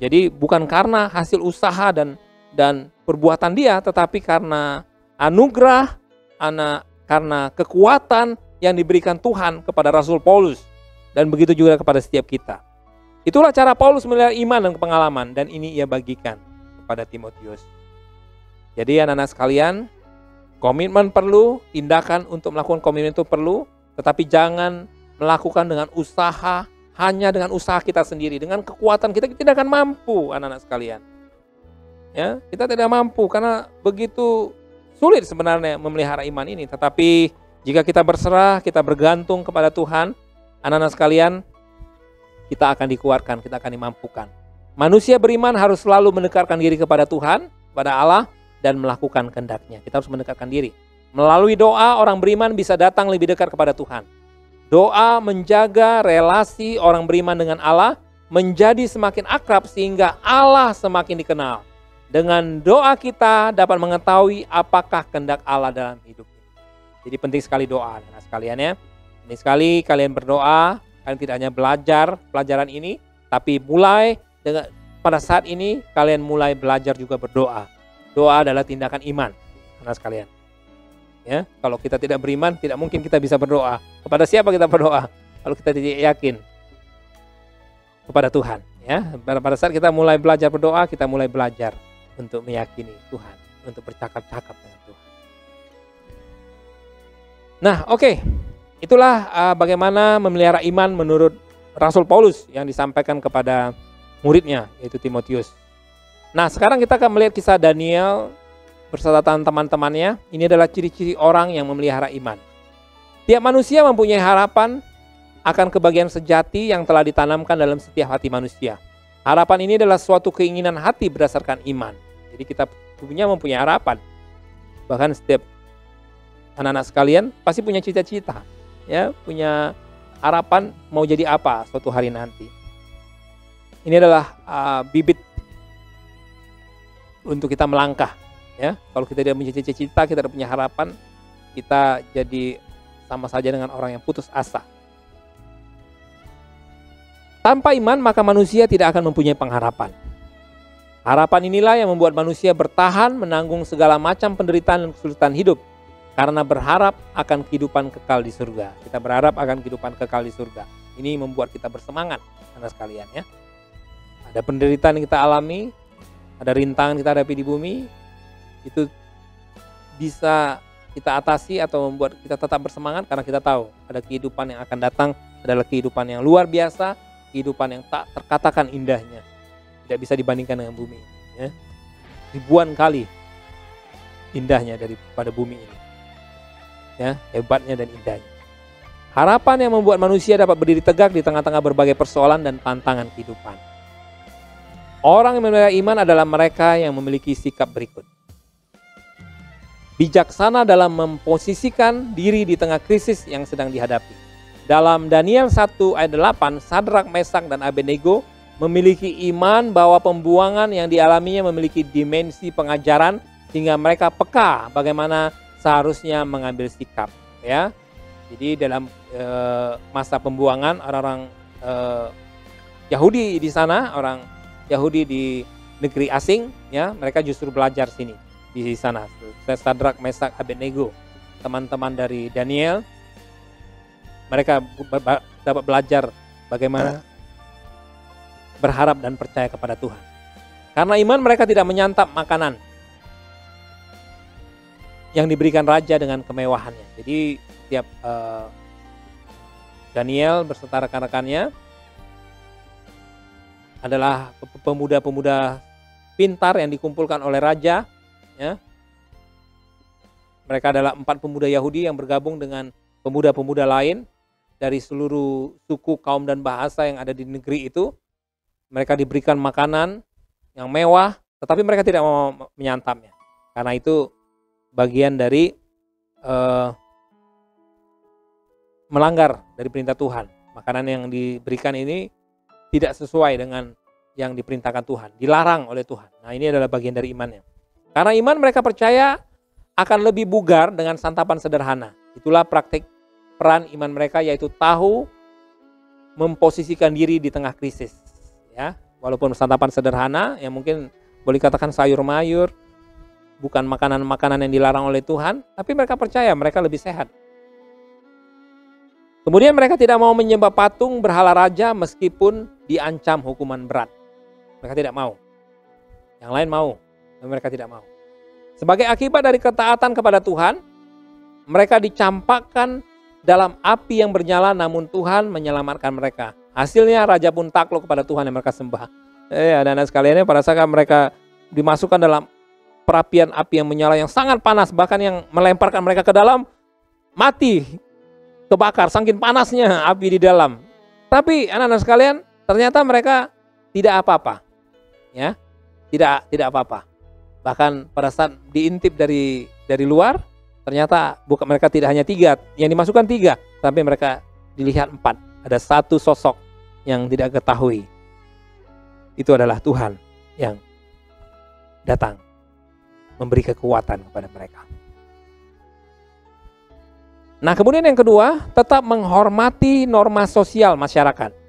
Jadi bukan karena hasil usaha dan perbuatan dia, tetapi karena anugerah, karena kekuatan yang diberikan Tuhan kepada Rasul Paulus, dan begitu juga kepada setiap kita. Itulah cara Paulus memelihara iman dan pengalaman, dan ini ia bagikan kepada Timotius. Jadi anak-anak sekalian, komitmen perlu, tindakan untuk melakukan komitmen itu perlu, tetapi jangan melakukan dengan usaha, hanya dengan usaha kita sendiri. Dengan kekuatan kita tidak akan mampu, anak-anak sekalian. Ya, kita tidak mampu karena begitu sulit sebenarnya memelihara iman ini. Tetapi jika kita berserah, kita bergantung kepada Tuhan, anak-anak sekalian, kita akan dikuatkan, kita akan dimampukan. Manusia beriman harus selalu mendekatkan diri kepada Tuhan, kepada Allah, dan melakukan kehendak-Nya. Kita harus mendekatkan diri. Melalui doa, orang beriman bisa datang lebih dekat kepada Tuhan. Doa menjaga relasi orang beriman dengan Allah menjadi semakin akrab sehingga Allah semakin dikenal. Dengan doa kita dapat mengetahui apakah kehendak Allah dalam hidup ini. Jadi penting sekali doa, anak sekalian ya. Penting sekali kalian berdoa, kalian tidak hanya belajar pelajaran ini, tapi mulai dengan pada saat ini kalian mulai belajar juga berdoa. Doa adalah tindakan iman, anak sekalian. Ya, kalau kita tidak beriman, tidak mungkin kita bisa berdoa. Kepada siapa kita berdoa? Kalau kita tidak yakin kepada Tuhan. Ya, pada saat kita mulai belajar berdoa, kita mulai belajar untuk meyakini Tuhan, untuk bercakap-cakap dengan Tuhan. Nah, oke. Itulah bagaimana memelihara iman menurut Rasul Paulus yang disampaikan kepada muridnya, yaitu Timotius. Nah, sekarang kita akan melihat kisah Daniel beserta teman-temannya. Ini adalah ciri-ciri orang yang memelihara iman. Tiap manusia mempunyai harapan akan kebahagiaan sejati yang telah ditanamkan dalam setiap hati manusia. Harapan ini adalah suatu keinginan hati berdasarkan iman. Jadi kita mempunyai harapan. Bahkan setiap anak-anak sekalian pasti punya cita-cita, ya, punya harapan mau jadi apa suatu hari nanti. Ini adalah bibit untuk kita melangkah. Ya, kalau kita tidak punya cita-cita, kita tidak punya harapan, kita jadi sama saja dengan orang yang putus asa. Tanpa iman, maka manusia tidak akan mempunyai pengharapan. Harapan inilah yang membuat manusia bertahan menanggung segala macam penderitaan dan kesulitan hidup, karena berharap akan kehidupan kekal di surga. Kita berharap akan kehidupan kekal di surga. Ini membuat kita bersemangat, anak sekalian ya. Ada penderitaan yang kita alami, ada rintangan kita hadapi di bumi, itu bisa kita atasi atau membuat kita tetap bersemangat karena kita tahu ada kehidupan yang akan datang, adalah kehidupan yang luar biasa, kehidupan yang tak terkatakan indahnya, tidak bisa dibandingkan dengan bumi ya. Ribuan kali indahnya daripada bumi ini ya, hebatnya dan indahnya. Harapan yang membuat manusia dapat berdiri tegak di tengah-tengah berbagai persoalan dan tantangan kehidupan. Orang yang memelihara iman adalah mereka yang memiliki sikap berikut: bijaksana dalam memposisikan diri di tengah krisis yang sedang dihadapi. Dalam Daniel 1 ayat 8, Sadrak, Mesak, dan Abednego memiliki iman bahwa pembuangan yang dialaminya memiliki dimensi pengajaran sehingga mereka peka bagaimana seharusnya mengambil sikap. Ya, jadi dalam masa pembuangan orang-orang Yahudi di sana, orang Yahudi di negeri asing, ya, mereka justru belajar sini. Di sana, Sadrak, Mesak, Abednego, teman-teman dari Daniel, mereka dapat belajar bagaimana berharap dan percaya kepada Tuhan. Karena iman, mereka tidak menyantap makanan yang diberikan raja dengan kemewahannya. Jadi setiap Daniel beserta rekan-rekannya adalah pemuda-pemuda pintar yang dikumpulkan oleh raja. Ya. Mereka adalah 4 pemuda Yahudi yang bergabung dengan pemuda-pemuda lain dari seluruh suku, kaum, dan bahasa yang ada di negeri itu. Mereka diberikan makanan yang mewah, tetapi mereka tidak mau menyantapnya. Karena itu bagian dari melanggar dari perintah Tuhan. Makanan yang diberikan ini tidak sesuai dengan yang diperintahkan Tuhan, dilarang oleh Tuhan. Nah, ini adalah bagian dari imannya. Karena iman, mereka percaya akan lebih bugar dengan santapan sederhana. Itulah praktik peran iman mereka, yaitu tahu memposisikan diri di tengah krisis. Ya, walaupun santapan sederhana, yang mungkin boleh katakan sayur mayur, bukan makanan-makanan yang dilarang oleh Tuhan, tapi mereka percaya mereka lebih sehat. Kemudian mereka tidak mau menyembah patung berhala raja meskipun diancam hukuman berat. Mereka tidak mau. Yang lain mau, tapi mereka tidak mau. Sebagai akibat dari ketaatan kepada Tuhan, mereka dicampakkan dalam api yang bernyala, namun Tuhan menyelamatkan mereka. Hasilnya raja pun takluk kepada Tuhan yang mereka sembah. Anak-anak sekalian, pada saat mereka dimasukkan dalam perapian api yang menyala yang sangat panas, bahkan yang melemparkan mereka ke dalam, mati, kebakar, saking panasnya api di dalam. Tapi anak-anak sekalian, ternyata mereka tidak apa-apa. Ya, tidak apa-apa. Bahkan pada saat diintip dari luar, Ternyata bukan, mereka tidak hanya 3, yang dimasukkan 3, tapi mereka dilihat 4. Ada satu sosok yang tidak ketahui. Itu adalah Tuhan yang datang memberi kekuatan kepada mereka. Nah, kemudian yang kedua, tetap menghormati norma sosial masyarakat.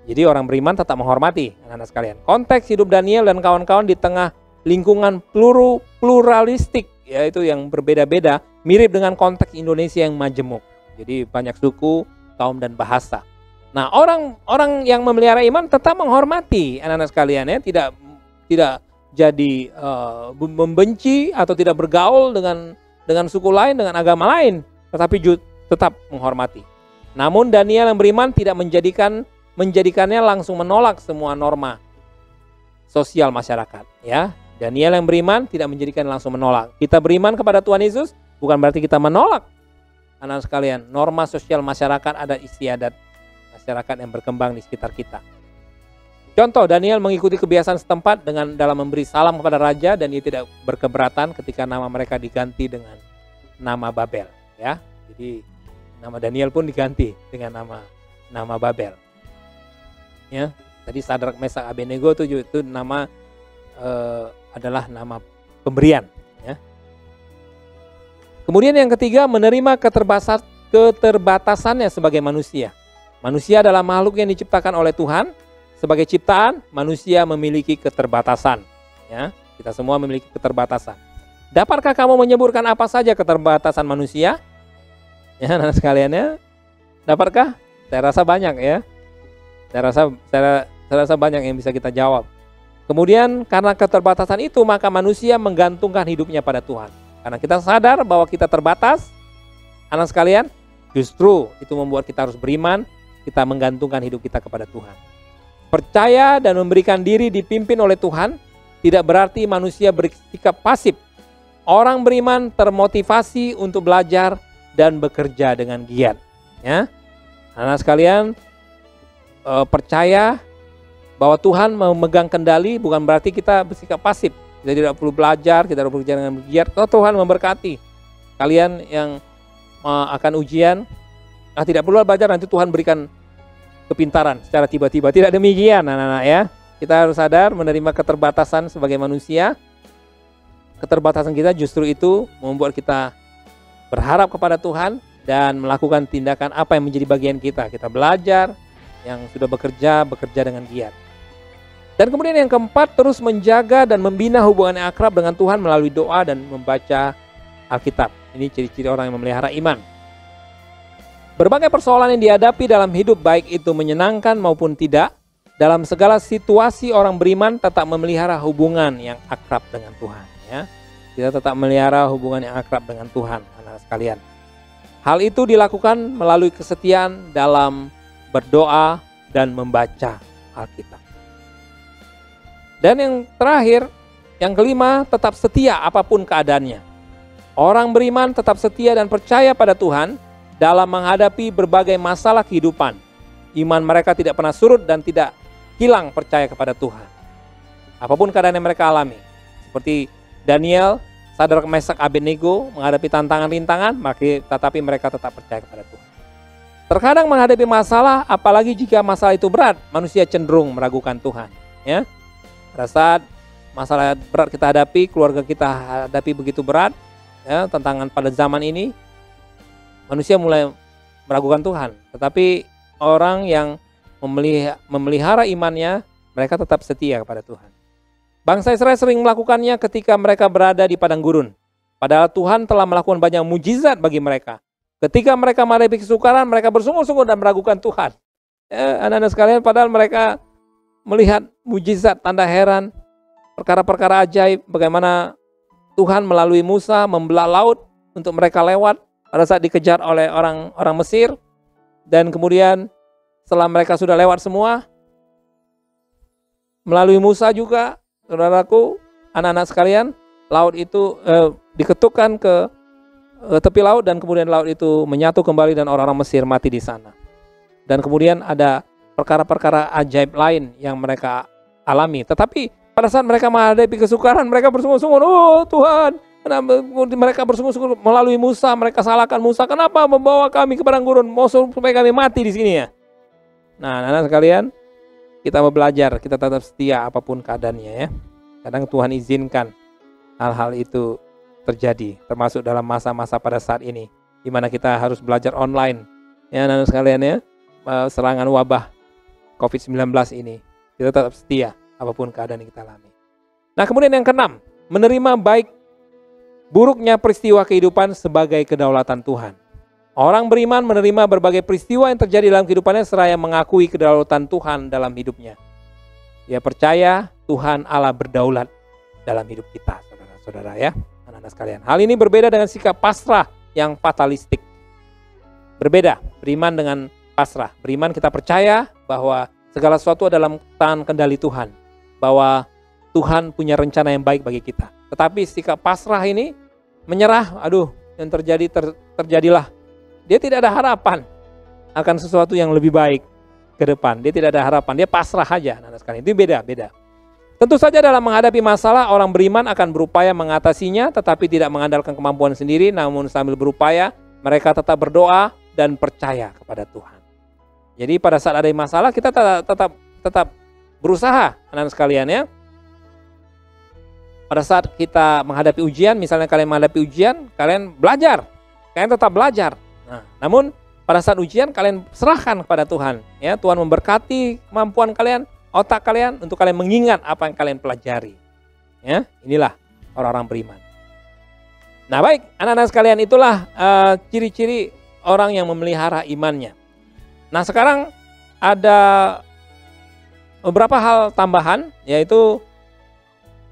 Jadi orang beriman tetap menghormati, anak-anak sekalian. Konteks hidup Daniel dan kawan-kawan di tengah lingkungan pluralistik, yaitu yang berbeda-beda, mirip dengan konteks Indonesia yang majemuk. Jadi banyak suku, kaum, dan bahasa. Nah, orang yang memelihara iman tetap menghormati, anak-anak sekalian, ya, tidak jadi membenci atau tidak bergaul dengan suku lain, dengan agama lain, tetapi tetap menghormati. Namun Daniel yang beriman tidak menjadikannya langsung menolak semua norma sosial masyarakat, ya. Daniel yang beriman tidak menjadikan langsung menolak. Kita beriman kepada Tuhan Yesus bukan berarti kita menolak, anak sekalian, norma sosial masyarakat, adat istiadat masyarakat yang berkembang di sekitar kita. Contoh, Daniel mengikuti kebiasaan setempat dalam memberi salam kepada raja, dan dia tidak berkeberatan ketika nama mereka diganti dengan nama Babel, ya. Jadi nama Daniel pun diganti dengan nama Babel. Ya, tadi Sadrak, Mesak, Abednego itu nama adalah nama pemberian, ya. Kemudian yang ketiga, menerima keterbatasannya sebagai manusia. Manusia adalah makhluk yang diciptakan oleh Tuhan. Sebagai ciptaan, manusia memiliki keterbatasan, ya. Kita semua memiliki keterbatasan. Dapatkah kamu menyebutkan apa saja keterbatasan manusia? Ya, anak sekalian, ya. Dapatkah? Saya rasa banyak, ya. Saya rasa banyak yang bisa kita jawab. Kemudian karena keterbatasan itu, maka manusia menggantungkan hidupnya pada Tuhan. Karena kita sadar bahwa kita terbatas, anak sekalian, justru itu membuat kita harus beriman, kita menggantungkan hidup kita kepada Tuhan. Percaya dan memberikan diri dipimpin oleh Tuhan tidak berarti manusia bersikap pasif. Orang beriman termotivasi untuk belajar dan bekerja dengan giat, ya. Anak sekalian, percaya bahwa Tuhan memegang kendali bukan berarti kita bersikap pasif. Kita tidak perlu belajar, kita harus bekerja dengan giat. Kalau Tuhan memberkati kalian yang akan ujian, tidak perlu belajar, nanti Tuhan berikan kepintaran secara tiba-tiba. Tidak demikian, anak-anak, ya. Kita harus sadar menerima keterbatasan sebagai manusia. Keterbatasan kita justru itu membuat kita berharap kepada Tuhan dan melakukan tindakan apa yang menjadi bagian kita. Kita belajar, yang sudah bekerja dengan giat. Dan kemudian yang keempat, terus menjaga dan membina hubungan yang akrab dengan Tuhan melalui doa dan membaca Alkitab. Ini ciri-ciri orang yang memelihara iman. Berbagai persoalan yang dihadapi dalam hidup, baik itu menyenangkan maupun tidak, dalam segala situasi orang beriman tetap memelihara hubungan yang akrab dengan Tuhan, ya. Kita tetap memelihara hubungan yang akrab dengan Tuhan, anak sekalian. Hal itu dilakukan melalui kesetiaan dalam berdoa dan membaca Alkitab. Dan yang terakhir, yang kelima, tetap setia apapun keadaannya. Orang beriman tetap setia dan percaya pada Tuhan dalam menghadapi berbagai masalah kehidupan. Iman mereka tidak pernah surut dan tidak hilang percaya kepada Tuhan. Apapun keadaan yang mereka alami. Seperti Daniel, Sadrak, Mesak, Abednego menghadapi tantangan-rintangan, tetapi mereka tetap percaya kepada Tuhan. Terkadang menghadapi masalah, apalagi jika masalah itu berat, manusia cenderung meragukan Tuhan, ya. Pada saat masalah berat kita hadapi, keluarga kita hadapi begitu berat, ya, tantangan pada zaman ini, manusia mulai meragukan Tuhan. Tetapi orang yang memelihara imannya, mereka tetap setia kepada Tuhan. Bangsa Israel sering melakukannya ketika mereka berada di padang gurun. Padahal Tuhan telah melakukan banyak mujizat bagi mereka. Ketika mereka menghadapi kesukaran, mereka bersungguh-sungguh dan meragukan Tuhan. Anak-anak sekalian, padahal mereka melihat mujizat, tanda heran, perkara-perkara ajaib, bagaimana Tuhan melalui Musa membelah laut untuk mereka lewat pada saat dikejar oleh orang Mesir. Dan kemudian setelah mereka sudah lewat semua, melalui Musa juga, saudaraku, anak-anak sekalian, laut itu diketukkan ke tepi laut, dan kemudian laut itu menyatu kembali dan orang-orang Mesir mati di sana. Dan kemudian ada perkara-perkara ajaib lain yang mereka alami. Tetapi pada saat mereka menghadapi kesukaran, mereka bersungguh-sungguh, oh Tuhan, Mereka bersungguh-sungguh melalui Musa, mereka salahkan Musa. Kenapa membawa kami ke padang gurun? Mau supaya kami mati di sini ya? Nah, anak-anak sekalian, kita mau belajar, kita tetap setia apapun keadaannya ya. Kadang Tuhan izinkan hal-hal itu terjadi, termasuk dalam masa-masa pada saat ini, di mana kita harus belajar online. Ya, anak-anak sekalian ya, serangan wabah COVID-19 ini, kita tetap setia apapun keadaan yang kita alami. Nah, kemudian yang keenam, menerima baik buruknya peristiwa kehidupan sebagai kedaulatan Tuhan. Orang beriman menerima berbagai peristiwa yang terjadi dalam kehidupannya seraya mengakui kedaulatan Tuhan dalam hidupnya. Dia percaya Tuhan Allah berdaulat dalam hidup kita, saudara-saudara ya, anak-anak sekalian. Hal ini berbeda dengan sikap pasrah yang fatalistik. Berbeda, beriman dengan pasrah. Beriman kita percaya bahwa segala sesuatu adalah tangan kendali Tuhan, bahwa Tuhan punya rencana yang baik bagi kita. Tetapi sikap pasrah ini menyerah, yang terjadilah. Dia tidak ada harapan akan sesuatu yang lebih baik ke depan. Dia tidak ada harapan, dia pasrah aja. Nah, sekali itu beda. Tentu saja dalam menghadapi masalah, orang beriman akan berupaya mengatasinya, tetapi tidak mengandalkan kemampuan sendiri, namun sambil berupaya, mereka tetap berdoa dan percaya kepada Tuhan. Jadi pada saat ada masalah, kita tetap berusaha, anak-anak sekalian ya. Pada saat kita menghadapi ujian, misalnya kalian menghadapi ujian, kalian belajar, kalian tetap belajar. Nah, namun pada saat ujian kalian serahkan kepada Tuhan. Ya, Tuhan memberkati kemampuan kalian, otak kalian untuk kalian mengingat apa yang kalian pelajari. Ya, inilah orang-orang beriman. Nah, baik, anak-anak sekalian, itulah ciri-ciri orang yang memelihara imannya. Nah, sekarang ada beberapa hal tambahan, yaitu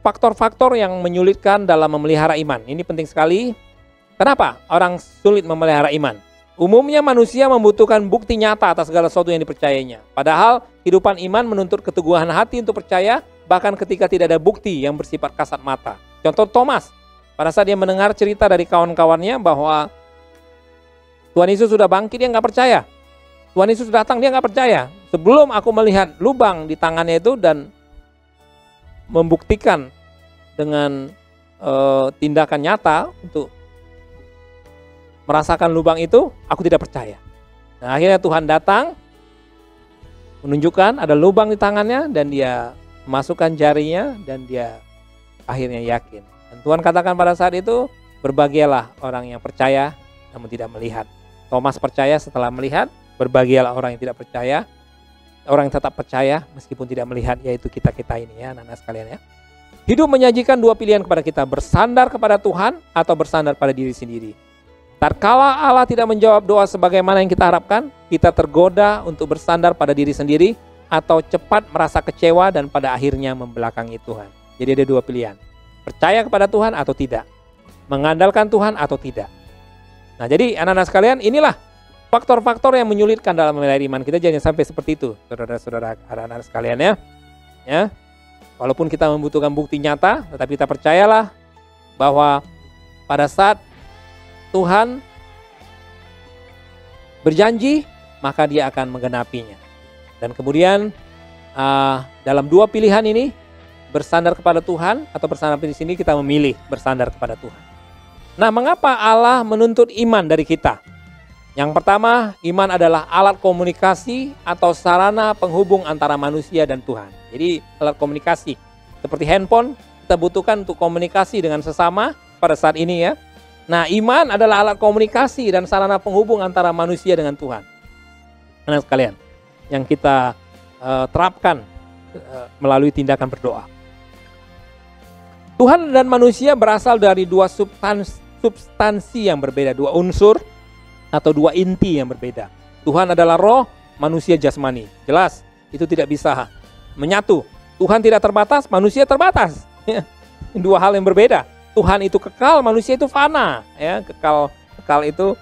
faktor-faktor yang menyulitkan dalam memelihara iman. Ini penting sekali. Kenapa orang sulit memelihara iman? Umumnya manusia membutuhkan bukti nyata atas segala sesuatu yang dipercayainya. Padahal kehidupan iman menuntut keteguhan hati untuk percaya, bahkan ketika tidak ada bukti yang bersifat kasat mata. Contoh Thomas, pada saat dia mendengar cerita dari kawan-kawannya bahwa Tuhan Yesus sudah bangkit, dia nggak percaya. Tuhan Yesus datang, dia nggak percaya. Sebelum aku melihat lubang di tangannya itu dan membuktikan dengan tindakan nyata untuk merasakan lubang itu, aku tidak percaya. Nah, akhirnya Tuhan datang, menunjukkan ada lubang di tangannya, dan dia memasukkan jarinya, dan dia akhirnya yakin. Dan Tuhan katakan pada saat itu, berbahagialah orang yang percaya namun tidak melihat. Thomas percaya setelah melihat, berbahagialah orang yang tidak percaya, orang yang tetap percaya meskipun tidak melihat, yaitu kita-kita ini ya, anak-anak sekalian ya. Hidup menyajikan dua pilihan kepada kita, bersandar kepada Tuhan atau bersandar pada diri sendiri. Tatkala Allah tidak menjawab doa sebagaimana yang kita harapkan, kita tergoda untuk bersandar pada diri sendiri atau cepat merasa kecewa dan pada akhirnya membelakangi Tuhan. Jadi ada dua pilihan, percaya kepada Tuhan atau tidak, mengandalkan Tuhan atau tidak. Nah, jadi anak-anak sekalian, inilah faktor-faktor yang menyulitkan dalam memelihara iman kita. Jangan sampai seperti itu, saudara-saudara, anak-anak sekalian ya. Ya, walaupun kita membutuhkan bukti nyata, tetapi kita percayalah bahwa pada saat Tuhan berjanji, maka Dia akan menggenapinya. Dan kemudian dalam dua pilihan ini, bersandar kepada Tuhan atau bersandar di sini, kita memilih bersandar kepada Tuhan. Nah, mengapa Allah menuntut iman dari kita? Yang pertama, iman adalah alat komunikasi atau sarana penghubung antara manusia dan Tuhan. Jadi alat komunikasi seperti handphone kita butuhkan untuk komunikasi dengan sesama pada saat ini ya. Nah, iman adalah alat komunikasi dan sarana penghubung antara manusia dengan Tuhan. Anak sekalian, yang kita terapkan melalui tindakan berdoa. Tuhan dan manusia berasal dari dua substansi yang berbeda, dua unsur atau dua inti yang berbeda. Tuhan adalah roh, manusia jasmani. Jelas, itu tidak bisa menyatu. Tuhan tidak terbatas, manusia terbatas. Dua hal yang berbeda. Tuhan itu kekal, manusia itu fana. Ya, kekal itu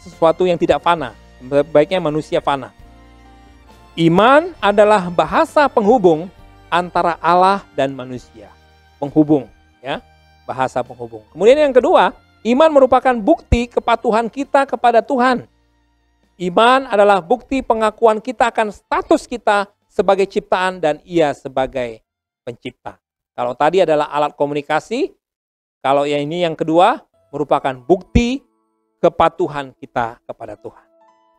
sesuatu yang tidak fana. Baiknya manusia fana. Iman adalah bahasa penghubung antara Allah dan manusia. Penghubung, ya, bahasa penghubung. Kemudian yang kedua, iman merupakan bukti kepatuhan kita kepada Tuhan. Iman adalah bukti pengakuan kita akan status kita sebagai ciptaan dan Ia sebagai pencipta. Kalau tadi adalah alat komunikasi, Kalau yang ini yang kedua merupakan bukti kepatuhan kita kepada Tuhan.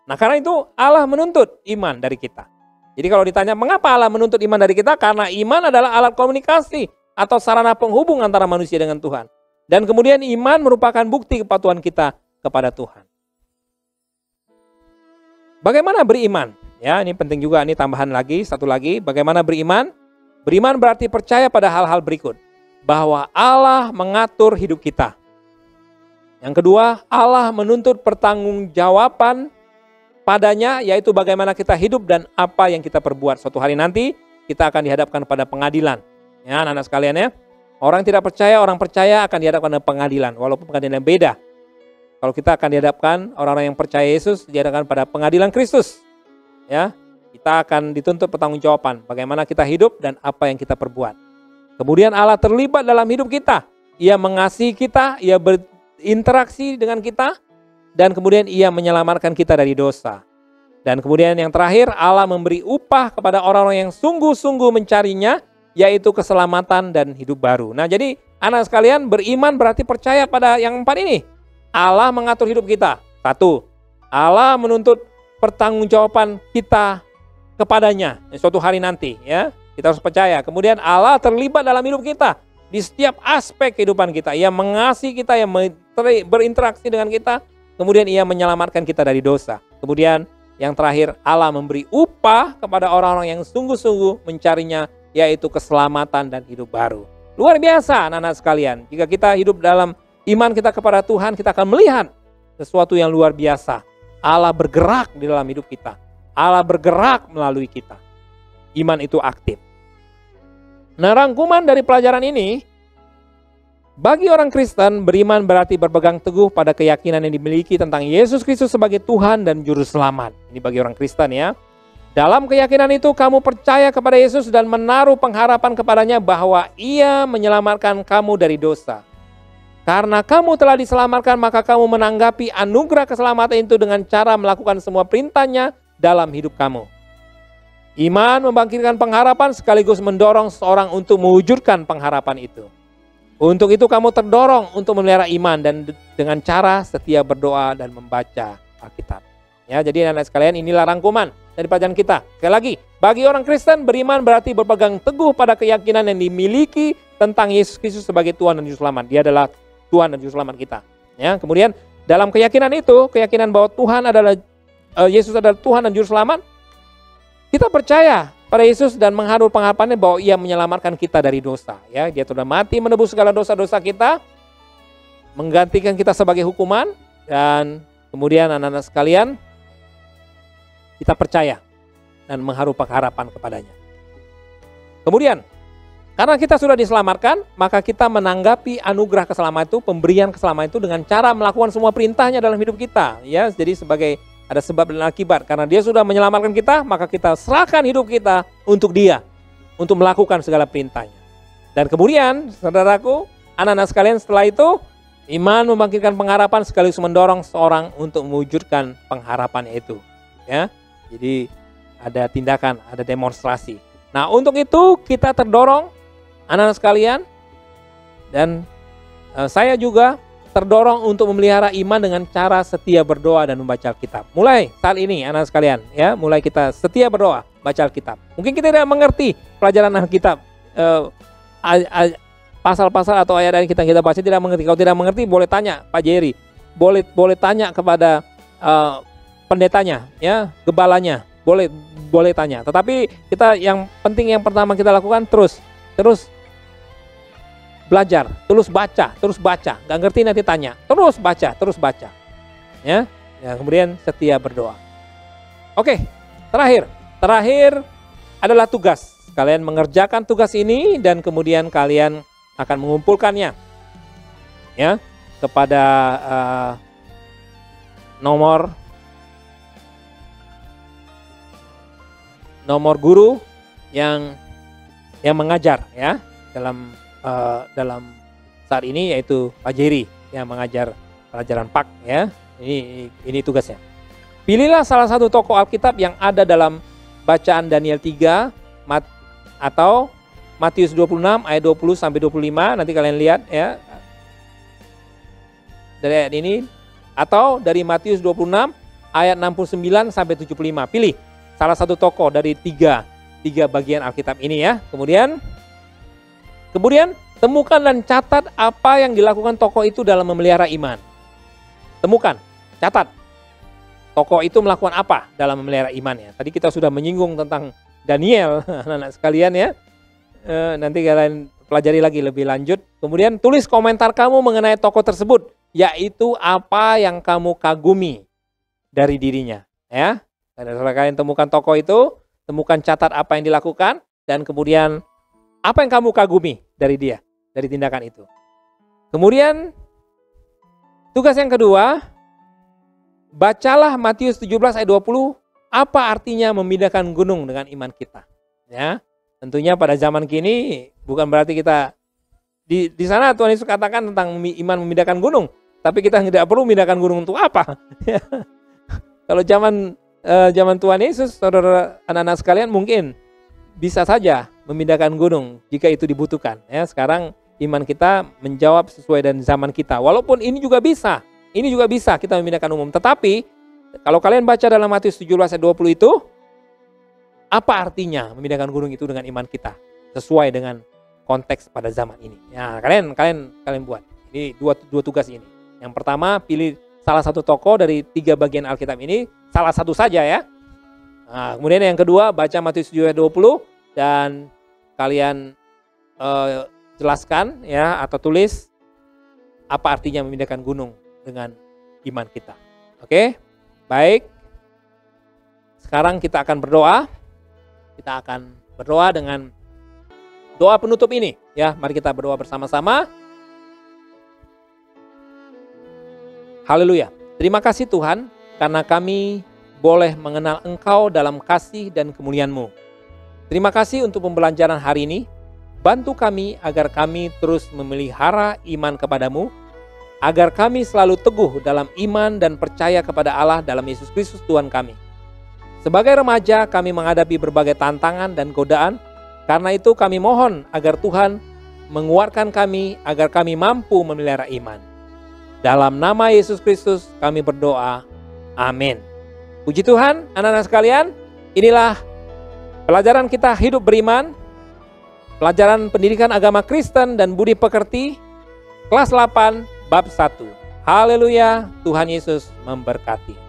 Nah, karena itu Allah menuntut iman dari kita. Jadi kalau ditanya mengapa Allah menuntut iman dari kita? Karena iman adalah alat komunikasi atau sarana penghubung antara manusia dengan Tuhan. Dan kemudian iman merupakan bukti kepatuhan kita kepada Tuhan. Bagaimana beriman? Ya, ini penting juga, ini tambahan lagi, satu lagi. Bagaimana beriman? Beriman berarti percaya pada hal-hal berikut. Bahwa Allah mengatur hidup kita. Yang kedua, Allah menuntut pertanggungjawaban padanya, yaitu bagaimana kita hidup dan apa yang kita perbuat. Suatu hari nanti kita akan dihadapkan pada pengadilan. Ya, anak-anak sekalian ya. Orang tidak percaya, orang percaya akan dihadapkan pada pengadilan, walaupun pengadilan yang beda. Kalau kita akan dihadapkan, orang-orang yang percaya Yesus dihadapkan pada pengadilan Kristus. Ya, kita akan dituntut pertanggungjawaban bagaimana kita hidup dan apa yang kita perbuat. Kemudian Allah terlibat dalam hidup kita. Ia mengasihi kita, ia berinteraksi dengan kita, dan kemudian ia menyelamatkan kita dari dosa. Dan kemudian yang terakhir, Allah memberi upah kepada orang-orang yang sungguh-sungguh mencarinya, yaitu keselamatan dan hidup baru. Nah, jadi anak sekalian, beriman berarti percaya pada yang 4 ini. Allah mengatur hidup kita. 1. Allah menuntut pertanggungjawaban kita kepadanya suatu hari nanti, ya. Kita harus percaya. Kemudian Allah terlibat dalam hidup kita di setiap aspek kehidupan kita. Ia mengasihi kita, ia berinteraksi dengan kita. Kemudian ia menyelamatkan kita dari dosa. Kemudian yang terakhir, Allah memberi upah kepada orang-orang yang sungguh-sungguh mencarinya, yaitu keselamatan dan hidup baru. Luar biasa anak-anak sekalian. Jika kita hidup dalam iman kita kepada Tuhan, kita akan melihat sesuatu yang luar biasa. Allah bergerak di dalam hidup kita. Allah bergerak melalui kita. Iman itu aktif. Nah, rangkuman dari pelajaran ini, bagi orang Kristen, beriman berarti berpegang teguh pada keyakinan yang dimiliki tentang Yesus Kristus sebagai Tuhan dan Juru Selamat. Ini bagi orang Kristen ya. Dalam keyakinan itu kamu percaya kepada Yesus dan menaruh pengharapan kepadanya bahwa Ia menyelamatkan kamu dari dosa. Karena kamu telah diselamatkan, maka kamu menanggapi anugerah keselamatan itu dengan cara melakukan semua perintahnya dalam hidup kamu. Iman membangkitkan pengharapan sekaligus mendorong seseorang untuk mewujudkan pengharapan itu. Untuk itu kamu terdorong untuk memelihara iman dan dengan cara setia berdoa dan membaca Alkitab. Ya, jadi anak-anak sekalian, inilah rangkuman dari pelajaran kita. Sekali lagi, bagi orang Kristen, beriman berarti berpegang teguh pada keyakinan yang dimiliki tentang Yesus Kristus sebagai Tuhan dan Juru Selamat. Dia adalah Tuhan dan Juru Selamat kita. Ya, kemudian dalam keyakinan itu, keyakinan bahwa Tuhan adalah Yesus adalah Tuhan dan Juru Selamat, kita percaya pada Yesus dan menghadap pengharapannya bahwa Ia menyelamatkan kita dari dosa. Ya, Dia sudah mati menebus segala dosa-dosa kita, menggantikan kita sebagai hukuman, dan kemudian anak-anak sekalian, kita percaya dan mengharu pengharapan kepadanya. Kemudian, karena kita sudah diselamatkan, maka kita menanggapi anugerah keselamatan itu, pemberian keselamatan itu dengan cara melakukan semua perintahnya dalam hidup kita. Ya, jadi sebagai ada sebab dan akibat. Karena Dia sudah menyelamatkan kita, maka kita serahkan hidup kita untuk Dia, untuk melakukan segala perintahnya. Dan kemudian, saudaraku, anak-anak sekalian, setelah itu, iman membangkitkan pengharapan sekaligus mendorong seorang untuk mewujudkan pengharapannya itu. Ya, jadi ada tindakan, ada demonstrasi. Nah, untuk itu kita terdorong, anak-anak sekalian, dan saya juga terdorong untuk memelihara iman dengan cara setia berdoa dan membaca Alkitab. Mulai saat ini, anak-anak sekalian, ya, mulai kita setia berdoa, baca Alkitab. Mungkin kita tidak mengerti pelajaran Alkitab, pasal-pasal atau ayat yang kita baca tidak mengerti. Kalau tidak mengerti, boleh tanya Pak Jerry, boleh tanya kepada pendetanya, ya, gebalanya, boleh tanya. Tetapi kita yang penting, yang pertama kita lakukan terus belajar, terus baca, nggak ngerti nanti tanya, terus baca, ya, kemudian setia berdoa. Oke, terakhir adalah tugas. Kalian mengerjakan tugas ini dan kemudian kalian akan mengumpulkannya, ya, kepada nomor guru yang mengajar, ya, dalam saat ini, yaitu Pak Jerry yang mengajar pelajaran PAK, ya. Ini tugasnya. Pilihlah salah satu tokoh Alkitab yang ada dalam bacaan Daniel 3 atau Matius 26 ayat 20 sampai 25. Nanti kalian lihat, ya. dari ayat ini, atau dari Matius 26 ayat 69 sampai 75. Pilih salah satu tokoh dari tiga bagian Alkitab ini ya. Kemudian temukan dan catat apa yang dilakukan tokoh itu dalam memelihara iman. Temukan, catat. Tokoh itu melakukan apa dalam memelihara imannya. Tadi kita sudah menyinggung tentang Daniel, anak-anak sekalian ya. Nanti kalian pelajari lagi lebih lanjut. Kemudian tulis komentar kamu mengenai tokoh tersebut, yaitu apa yang kamu kagumi dari dirinya. Ya, setelah kalian temukan tokoh itu, temukan catat apa yang dilakukan, dan kemudian apa yang kamu kagumi dari dia, dari tindakan itu. Kemudian tugas yang kedua, bacalah Matius 17 ayat 20, apa artinya memindahkan gunung dengan iman kita. Ya, tentunya pada zaman kini bukan berarti kita di sana Tuhan Yesus katakan tentang iman memindahkan gunung, tapi kita tidak perlu memindahkan gunung untuk apa? Kalau zaman Tuhan Yesus, saudara anak-anak sekalian, mungkin bisa saja memindahkan gunung jika itu dibutuhkan. Ya, sekarang iman kita menjawab sesuai dengan zaman kita. Walaupun ini juga bisa kita memindahkan umum. Tetapi kalau kalian baca dalam Matius 17 ayat 20 itu, apa artinya memindahkan gunung itu dengan iman kita sesuai dengan konteks pada zaman ini. Ya, kalian buat. Ini dua tugas ini. Yang pertama, pilih salah satu tokoh dari tiga bagian Alkitab ini, salah satu saja ya. Nah, kemudian yang kedua, baca Matius 17 ayat 20 dan kalian jelaskan ya atau tulis apa artinya memindahkan gunung dengan iman kita. Oke, baik. Sekarang kita akan berdoa. Kita akan berdoa dengan doa penutup ini. Ya, mari kita berdoa bersama-sama. Haleluya. Terima kasih Tuhan, karena kami boleh mengenal Engkau dalam kasih dan kemuliaan-Mu. Terima kasih untuk pembelajaran hari ini. Bantu kami agar kami terus memelihara iman kepadamu, agar kami selalu teguh dalam iman dan percaya kepada Allah dalam Yesus Kristus Tuhan kami. Sebagai remaja kami menghadapi berbagai tantangan dan godaan, karena itu kami mohon agar Tuhan menguatkan kami agar kami mampu memelihara iman. Dalam nama Yesus Kristus kami berdoa. Amin. Puji Tuhan, anak-anak sekalian, inilah pelajaran kita hidup beriman, pelajaran pendidikan agama Kristen dan budi pekerti, kelas 8, bab 1. Haleluya, Tuhan Yesus memberkati.